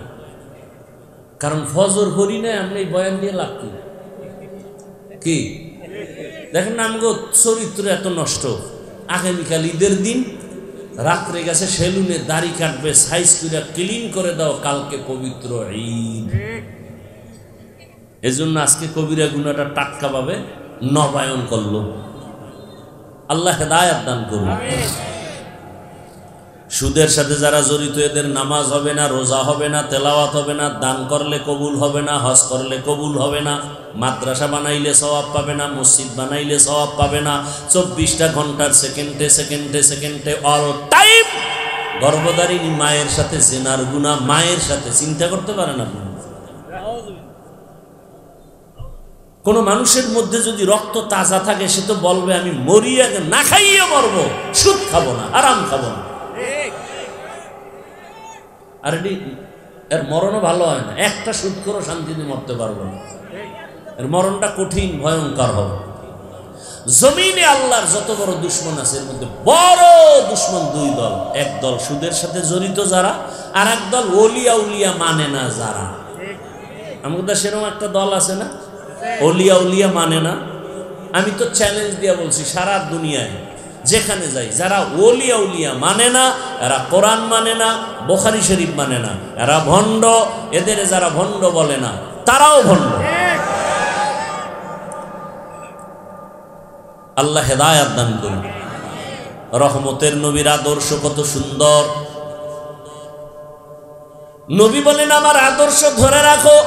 কারণ ফজর করি না, আপনি বয়ান দিয়ে লাভ কি? কি দেখেন না, আমগো চরিত্র এত নষ্ট। আগামীকাল ঈদের দিন, রাত্রে গেছে সেলুনে, দাড়ি কাটবে, সাইজ করে ক্লিন করে দাও, কালকে পবিত্র ঈদ। এজন্য আজকে কবিরা গুনাহটা টাটকা ভাবে নবায়ন করলো। আল্লাহ হেদায়েত দান করুন। সুদের সাথে যারা জড়িত, এদের নামাজ হবে না, রোজা হবে না, তেলাওয়াত হবে না, দান করলে কবুল হবে না, হজ করলে কবুল হবে না, মাদ্রাসা বানাইলে সওয়াব পাবে না, মসজিদ বানাইলে সওয়াব পাবে না। 24টা ঘন্টার সেকেন্ডে সেকেন্ডে সেকেন্ডে অল টাইম গর্ভধারিণী মায়ের সাথে জিনার গুনাহ, মায়ের সাথে। চিন্তা করতে পারেন আপনি? কোন মানুষের মধ্যে যদি রক্ত তাজা থাকে, সে তো বলবে আমি মরি আগে না খাইয়ে মরবো, সুদ খাবো না, আরাম খাবো না। আর এর মরণও ভালো হয় না, একটা সুদ করে শান্তিতে মরতে পারবো না, এর মরণটা কঠিন ভয়ঙ্কর হবে। জমিনে আল্লাহর যত বড় দুশ্মন আছে, এর মধ্যে বড় দুশ্মন 2 দল। এক দল সুদের সাথে জড়িত যারা, আর এক দল ওলিয়া উলিয়া মানে না যারা। আমাদের সেরকম একটা দল আছে না, ওলিয়া উলিয়া মানে না। আমি তো চ্যালেঞ্জ দিয়ে বলছি, সারা দুনিয়ায় যেখানে যাই যারা ওলিয়া উলিয়া মানে না, এরা কোরআন মানে না, বুখারী শরীফ মানে না, এরা ভণ্ড। এদের যারা ভণ্ড বলে না তারাও ভণ্ড। আল্লাহ হেদায়াত দান করুন। রহমতের নবীর আদর্শ কত সুন্দর। নবী বলেন, আমার আদর্শ ধরে রাখো,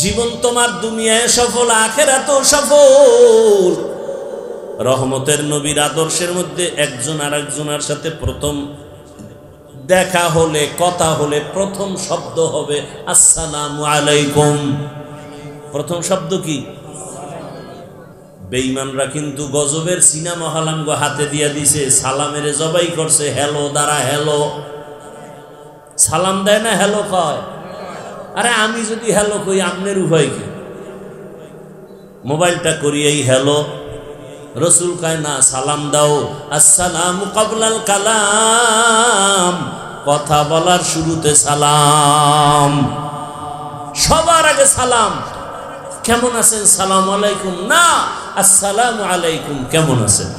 জীবন তোমার দুনিয়ায় সফল, আখিরাতেও সফল। রহমতের নবীর আদর্শের মধ্যে একজন আর একজনের সাথে প্রথম দেখা হলে, কথা হলে প্রথম শব্দ হবে আসসালামু আলাইকুম। প্রথম শব্দ কি? বেঈমানরা কিন্তু গজবের সিনেমা হলাঙ্গ হাতে দিয়া দিছে, সালামের জবাই করছে। হ্যালো দ্বারা হ্যালো, সালাম দেয় না, হ্যালো কয়। আরে আমি যদি হ্যালো কই, আপনার উভয় কি? মোবাইলটা করি এই হ্যালো, রসুল কয় না, সালাম দাও। আসসালামু ক্বাবলাল কালাম, কথা বলার শুরুতে সালাম, সবার আগে সালাম। কেমন আছেন? সালাম আলাইকুম না, আসসালামু আলাইকুম, কেমন আছেন?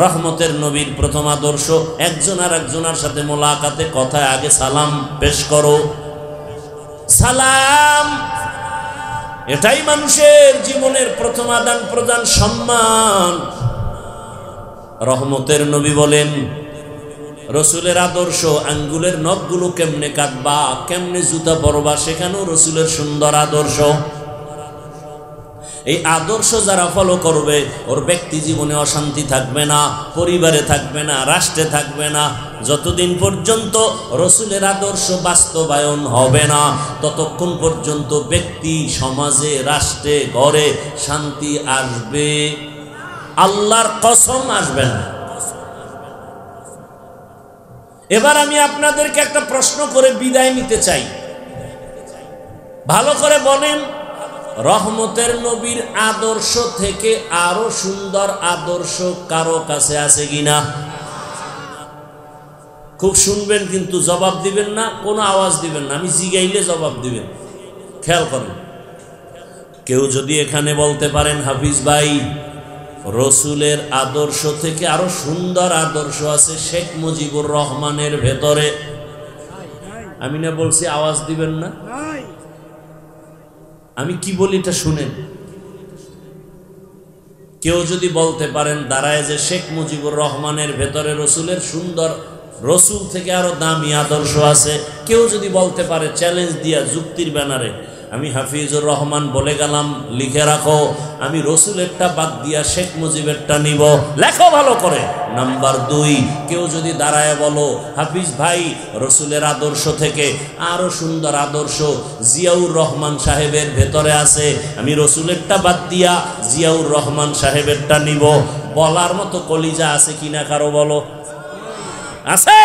রহমতের নবীর প্রথম আদর্শ, একজন আর একজনের সাথে মোলাকাতে কথায় আগে সালাম পেশ করো। সালাম এটাই মানুষের জীবনের প্রথম আদান প্রদান, সম্মান। রহমতের নবী বলেন, রসুলের আদর্শ, আঙ্গুলের নখগুলো কেমনে কাটবা, কেমনে জুতা পরবা, সেখানেও রসুলের সুন্দর আদর্শ। এই আদর্শ যারা ফলো করবে, ওর ব্যক্তি জীবনে অশান্তি থাকবে না, পরিবারে থাকবে না, রাষ্ট্রে থাকবে না। যতদিন পর্যন্ত রসুলের আদর্শ বাস্তবায়ন হবে না, ততক্ষণ পর্যন্ত ব্যক্তি, সমাজে, রাষ্ট্রে, ঘরে শান্তি আসবে, আল্লাহর কসম আসবে না। এবার আমি আপনাদেরকে একটা প্রশ্ন করে বিদায় নিতে চাই। ভালো করে বলেন, রহমতের নবীর আদর্শ থেকে আরো সুন্দর আদর্শ কারো কাছে আছে কিনা? খুব শুনবেন, কিন্তু জবাব দিবেন না, কোনো আওয়াজ দিবেন না। আমি জিগাইলে জবাব দিবেন, খেয়াল করেন। কেউ যদি এখানে বলতে পারেন, হাফিজ ভাই, রসুলের আদর্শ থেকে আরো সুন্দর আদর্শ আছে শেখ মুজিবুর রহমানের ভেতরে, আমি না বলছি আওয়াজ দিবেন না। আমি কি বলি এটা শুনেন। কেউ যদি বলতে পারেন দাঁড়ায় যে শেখ মুজিবুর রহমানের ভেতরে রসুলের সুন্দর, রসুল থেকে আরো দামি আদর্শ আছে, কেউ যদি বলতে পারে, চ্যালেঞ্জ দিয়া যুক্তির ব্যানারে, আমি হাফিজুর রহমান বলে গেলাম, লিখে রাখো, আমি রসুলেরটা বাদ দিয়া শেখ মুজিবেরটা নিব, লেখো ভালো করে। নাম্বার 2, কেউ যদি দাঁড়ায় বলো, হাফিজ ভাই, রসুলের আদর্শ থেকে আরো সুন্দর আদর্শ জিয়াউর রহমান সাহেবের ভেতরে আছে, আমি রসুলেরটা বাদ দিয়া জিয়াউর রহমান সাহেবেরটা নিব, বলার মতো কলিজা আছে কিনা কারো বলো? আছে?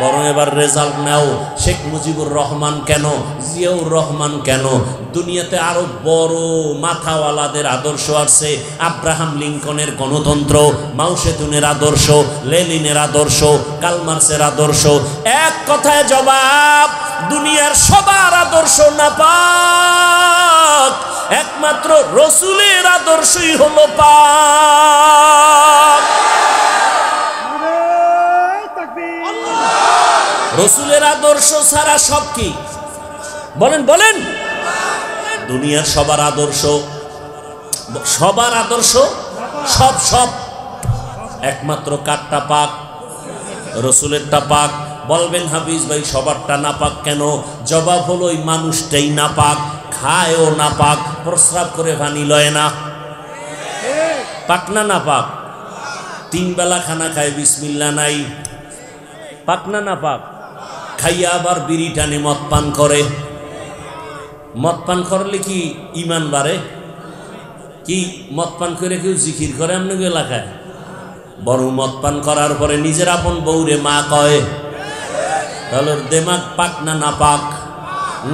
বরং এবার রেজাল্ট নাও, শেখ মুজিবুর রহমান কেন, জিয়াউর রহমান কেন? দুনিয়াতে আরো বড় মাথাওয়ালাদের আদর্শ আছে। আব্রাহাম লিঙ্কনের গণতন্ত্র, মাও সেতুনের আদর্শ, লেনিনের আদর্শ, কালমার্সের আদর্শ। এক কথায় জবাব, দুনিয়ার সবার আদর্শ নাপাক, একমাত্র রসুলের আদর্শই হলো পাক। রসুলের আদর্শ ছাড়া সব কি? বলেন বলেন। দুনিয়ার সবার আদর্শ, সবার আদর্শ সব সব, একমাত্র কারটা পাক? রসুলেরটা পাক। বলবেন হাফিজ ভাই সবারটা না পাক কেন? জবাব হলো, ওই মানুষটাই না পাক, খায়ও না পাক, প্রস্রাব করে পানি লয় না, পাক না? না পাক। 3 বেলা খানা খায়, বিসমিল্লাহ নাই, পাক না? না পাক। খাইয়া আবার বিড়ি টানে, মদ পান করে। মদ পান করলে কি ইমান বাড়ে? কি মদ পান করে কেউ জিকির করে আপনার এলাকায়? বরং মদ পান করার পরে নিজের আপন বউরে মা কয়। তাহলে দেমাগ পাক না? না পাক।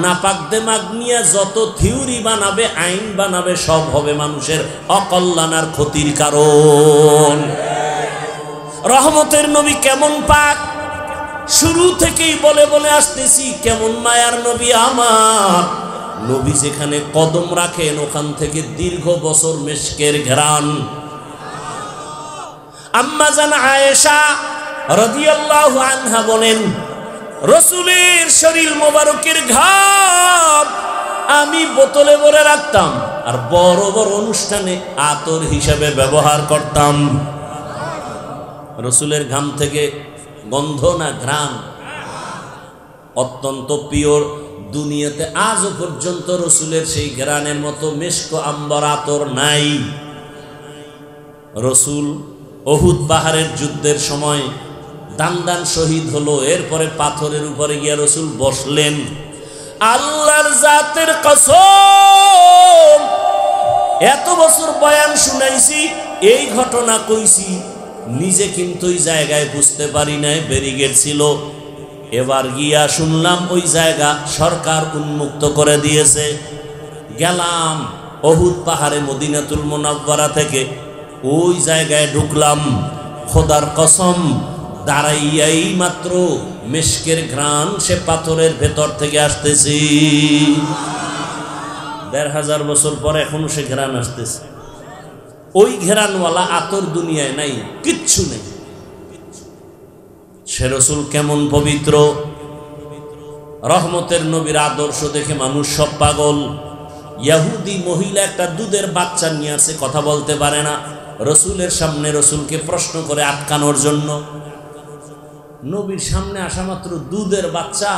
না পাক দেমাগ নিয়ে যত থিওরি বানাবে, আইন বানাবে, সব হবে মানুষের অকল্যাণ আর ক্ষতির কারণ। রহমতের নবী কেমন পাক, শুরু থেকেই বলে বলে আসতেছি, কেমন মায়ার নবী আমার। নবী যেখানে কদম রাখেন ওখান থেকে দীর্ঘ বছর মিশকের ঘ্রাণ। আম্মা জান আয়েশা রাদিয়াল্লাহু আনহা বলেন, রাসূলের শরীর মোবারকের ঘাম আমি বোতলে ভরে রাখতাম আর বড় বড় অনুষ্ঠানে আতর হিসাবে ব্যবহার করতাম। রাসূলের ঘাম থেকে গন্ধ না ঘ্রাণ, অত্যন্ত পিওর। দুনিয়াতে আজও পর্যন্ত রাসূলের সেই ঘ্রাণের মতো মিশক আম্বর আতর নাই। রাসূল উহুদ পাহাড়ের যুদ্ধের সময় দান শহীদ হলো, এরপরে পাথরের উপরে গিয়ে রাসূল বসলেন। আল্লাহর জাতের কসম, এত বছর বয়ান শুনাইছি, এই ঘটনা কইছি, নিজে কিন্তু ওই জায়গায় বুঝতে পারি নাই, ব্যারিকেড ছিল। এবার গিয়া শুনলাম ওই জায়গা সরকার উন্মুক্ত করে দিয়েছে। গেলাম উহুদ পাহাড়ে মদিনাতুল মুনাওয়ারা থেকে ওই জায়গায় ঢুকলাম। খোদার কসম, দাঁড়াইয়াই মাত্র মিশকের ঘ্রাণ সে পাথরের ভেতর থেকে আসতেছে। ১৫০০ বছর পর এখনো সে ঘ্রাণ আসতেছে। ওই ঘ্রাণওয়ালা আতর দুনিয়ায় নাই, কিচ্ছু নেই। সে রাসূল কেমন পবিত্র, রহমতের নবীর আদর্শ দেখে মানুষ সব পাগল। ইহুদি মহিলা একটা দুধের বাচ্চা নিয়ে আসে, কথা বলতে পারে না। রাসূলের সামনে রাসূলকে প্রশ্ন করে আটকানোর জন্য, নবীর সামনে আসা মাত্র দুধের বাচ্চা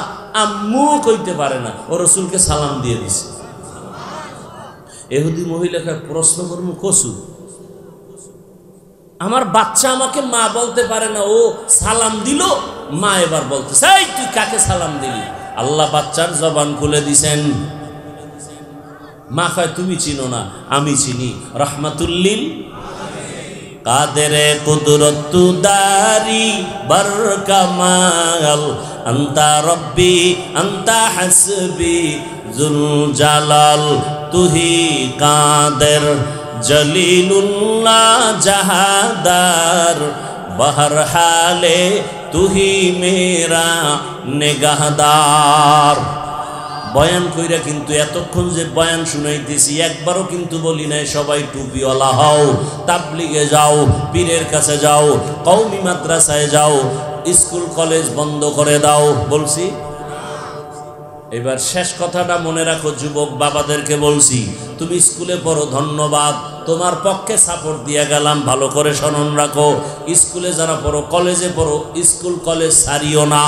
আম্মু কইতে পারে না, ও রাসূলকে সালাম দিয়ে দিছে। ইহুদি মহিলাকে প্রশ্ন করবো, কসু আমার বাচ্চা আমাকে মা বলতে পারে না, ও সালাম দিল, মা এবার বলতেছে এই তুই কাকে সালাম দিলি? আল্লাহ বাচ্চার জবান খুলে দিছেন। মা কয় তুমি চিনো না, আমি চিনি, রহমাতুল্লিল কাদেরে কুদরতু দারি বরকামাল আন্তা রব্বি আন্তা হাসবি জুল জালাল তুহি কাদের জলিলুল্লাহ জাহাদার বহর হালে তুহি মেরা নেগাহদার। বয়ান কইরা কিন্তু এতক্ষণ যে বয়ান শুনাইতেছি একবারও কিন্তু বলি নাই সবাই টুপিওয়ালা হও, তাবলিগে যাও, পীরের কাছে যাও, কওমি মাদ্রাসায় যাও, স্কুল কলেজ বন্ধ করে দাও, বলছি? এবার শেষ কথাটা মনে রাখো, যুবক বাবাদেরকে বলছি, তুমি স্কুলে পড়ো, ধন্যবাদ, তোমার পক্ষে সাপোর্ট দিয়ে গেলাম, ভালো করে স্মরণ রাখো। স্কুলে যারা পড়ো, কলেজে পড়ো, স্কুল কলেজ ছাড়িও না।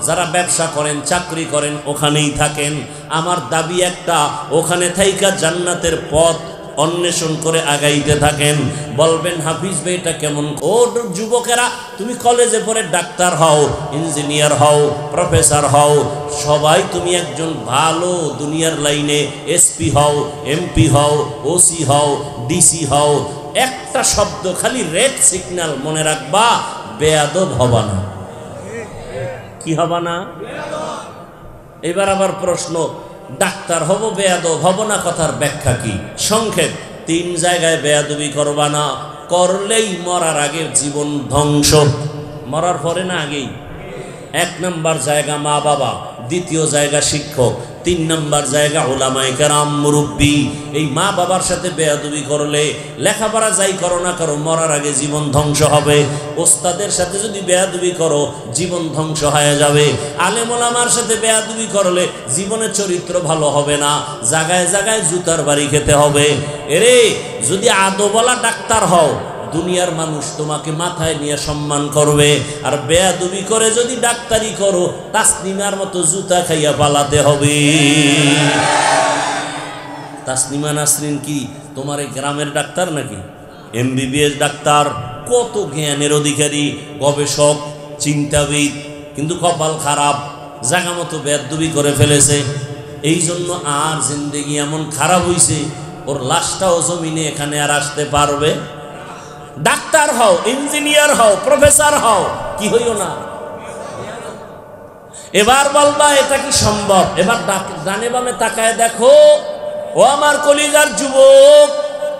যারা ব্যবসা করেন, চাকরি করেন, ওখানেই থাকেন। আমার দাবি একটা, ওখানে থাইকা জান্নাতের পথ অন্বেষণ করে আগাইতে থাকেন। বলবেন হাফিজ ভাই এটা কেমন? ও যুবকেরা, তুমি কলেজে পড়ে ডাক্তার হও, ইঞ্জিনিয়ার হও, প্রফেসর হও, সবাই তুমি একজন ভালো দুনিয়ার লাইনে এসপি হও, এমপি হও, ওসি হও, ডিসি হও। একটা শব্দ খালি রেড সিগন্যাল মনে রাখবা, বেয়াদব হবা না। কি হবা না? এবার আবার প্রশ্ন, ডাক্তার হব বেয়াদব হব না, কথার ব্যাখ্যা কি? সংক্ষেপ, 3 জায়গায় বেয়াদবি করবা না, করলেই মরার আগে জীবন ধ্বংস। মরার পরে না আগেই। 1 নম্বর জায়গা মা বাবা, 2য় জায়গা শিক্ষক, 3 নম্বর জায়গা উলামায়ে কেরাম, মুরব্বী। এই মা বাবার সাথে বেয়াদবি করলে, লেখাপড়া যাই করো না করো, মরার আগে জীবন ধ্বংস হবে। ওস্তাদের সাথে যদি বেয়াদবি করো, জীবন ধ্বংস হয়ে যাবে। আলেম ওলামার সাথে বেয়াদবি করলে জীবনের চরিত্র ভালো হবে না, জায়গায় জায়গায় জুতার বাড়ি খেতে হবে। এরে যদি আদবলা ডাক্তার হও, দুনিয়ার মানুষ তোমাকে মাথায় নিয়ে সম্মান করবে। আর বেয়াদবি করে যদি ডাক্তারি করো, তাসনিমার মতো জুতা খাইয়া পালাতে হবে। তাসনিমা নাসরিন কি তোমার এই গ্রামের ডাক্তার নাকি? MBBS ডাক্তার, কত জ্ঞানের অধিকারী, গবেষক, চিন্তাবিদ, কিন্তু কপাল খারাপ, জায়গা মতো বেয়াদবি করে ফেলেছে। এই জন্য আর জিন্দেগি এমন খারাপ হইছে, ওর লাশটাও জমিনে এখানে আর আসতে পারবে। ডাক্তার হও, ইঞ্জিনিয়ার হও, প্রফেসর হও, কি হইও না। এবার বলবা এটা কি সম্ভব? এবার ডানে বামে তাকায় দেখো, ও আমার কলিজার যুবক,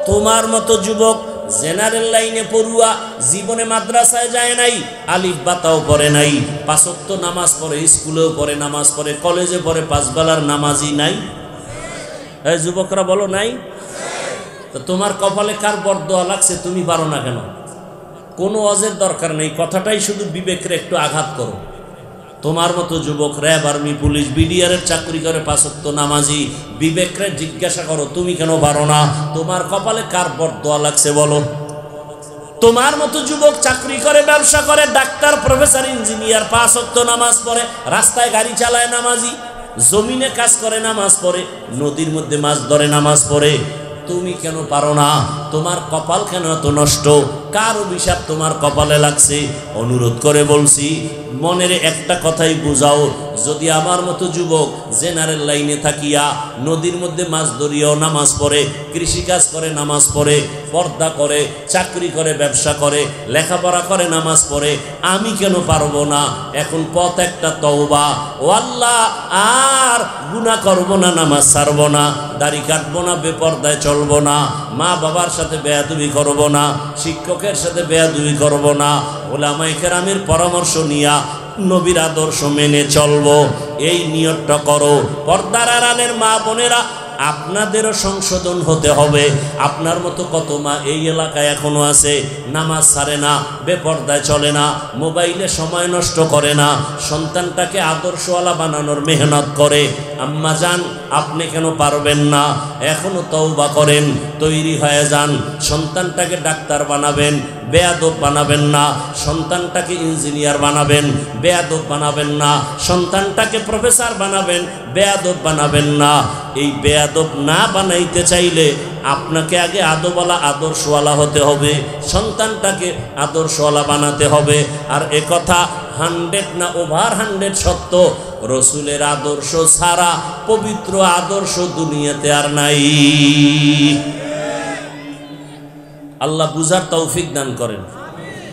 তোমার মতো যুবক জেনারেল লাইনে পড়ুয়া, জীবনে মাদ্রাসায় যায় নাই, আলিফ বাতাও পড়ে নাই, 5 ওয়াক্ত নামাজ পড়ে, স্কুলেও পড়ে, নামাজ পড়ে, কলেজে পড়ে, 5 বেলার নামাজই নাই। এই যুবকরা বলো নাই? তো তোমার কপালে কার বরদোয়া লাগছে তুমি পারো না কেন? কোনো অজের দরকার নেই, কথাটাই শুধু বিবেকের একটু আঘাত করো। তোমার মতো যুবক র্যাব, আর্মি, পুলিশ, বিডিআরের চাকরি করে 5 ওয়াক্ত নামাজি, বিবেকরে জিজ্ঞাসা করো তুমি কেন পারো না? তোমার কপালে কার বরদোয়া লাগছে বলো? তোমার মতো যুবক চাকরি করে, ব্যবসা করে, ডাক্তার, প্রফেসর, ইঞ্জিনিয়ার, 5 ওয়াক্ত নামাজ পড়ে, রাস্তায় গাড়ি চালায় নামাজি, জমিনে কাজ করে নামাজ পড়ে, নদীর মধ্যে মাছ ধরে নামাজ পড়ে, তুমি কেন পারো না? তোমার কপাল কেন এত নষ্ট? কার অভিশাপ তোমার কপালে লাগছে? অনুরোধ করে বলছি, মনের একটা কথাই বুঝাও, যদি আমার মতো যুবক জেনারেল লাইনে থাকিয়া নদীর মধ্যে মাছ ধরিয়াও নামাজ পড়ে, কৃষিকাজ করে নামাজ পড়ে, পর্দা করে, চাকরি করে, ব্যবসা করে, লেখাপড়া করে, নামাজ পড়ে, আমি কেন পারবো না? এখন পথ একটা, তওবা। ও আল্লাহ, আর গুনাহ করব না, নামাজ ছাড়বো না, দাড়ি কাটবো না, বেপর্দায় চলবো না, মা বাবার সাথে বেয়াদবি করব না, শিক্ষকের সাথে বেয়াদবি করব না, উলামায়ে কেরামের পরামর্শ নিয়া নবীর আদর্শ মেনে চলবো, এই নিয়তটা করো। পর্দার আড়ালের মা বোনেরা, আপনাদেরও সংশোধন হতে হবে। আপনার মতো কত মা এই এলাকায় এখনো আছে, নামাজ ছাড়ে না, বেপর্দায় চলে না, মোবাইলে সময় নষ্ট করে না, সন্তানটাকে আদর্শওয়ালা বানানোর মেহনত করে। আম্মা জান, আপনি কেন পারবেন না? এখনো তওবা করেন, তৈরি হয়ে যান। সন্তানটাকে ডাক্তার বানাবেন, বেয়াদব বানাবেন না। সন্তানটাকে ইঞ্জিনিয়ার বানাবেন, বেয়াদব বানাবেন না। সন্তানটাকে প্রফেসর বানাবেন, বেয়াদব বানাবেন না। এই বেয়াদব না বানাইতে চাইলে আপনাকে আগে আদবওয়ালা, আদর্শওয়ালা হতে হবে, সন্তানটাকে আদর্শওয়ালা বানাতে হবে। আর একথা 100 না ওভার 100 সত্য, রসুলের আদর্শ ছাড়া পবিত্র আদর্শ দুনিয়াতে আর নাই। আল্লাহ বুঝার তৌফিক দান করেন।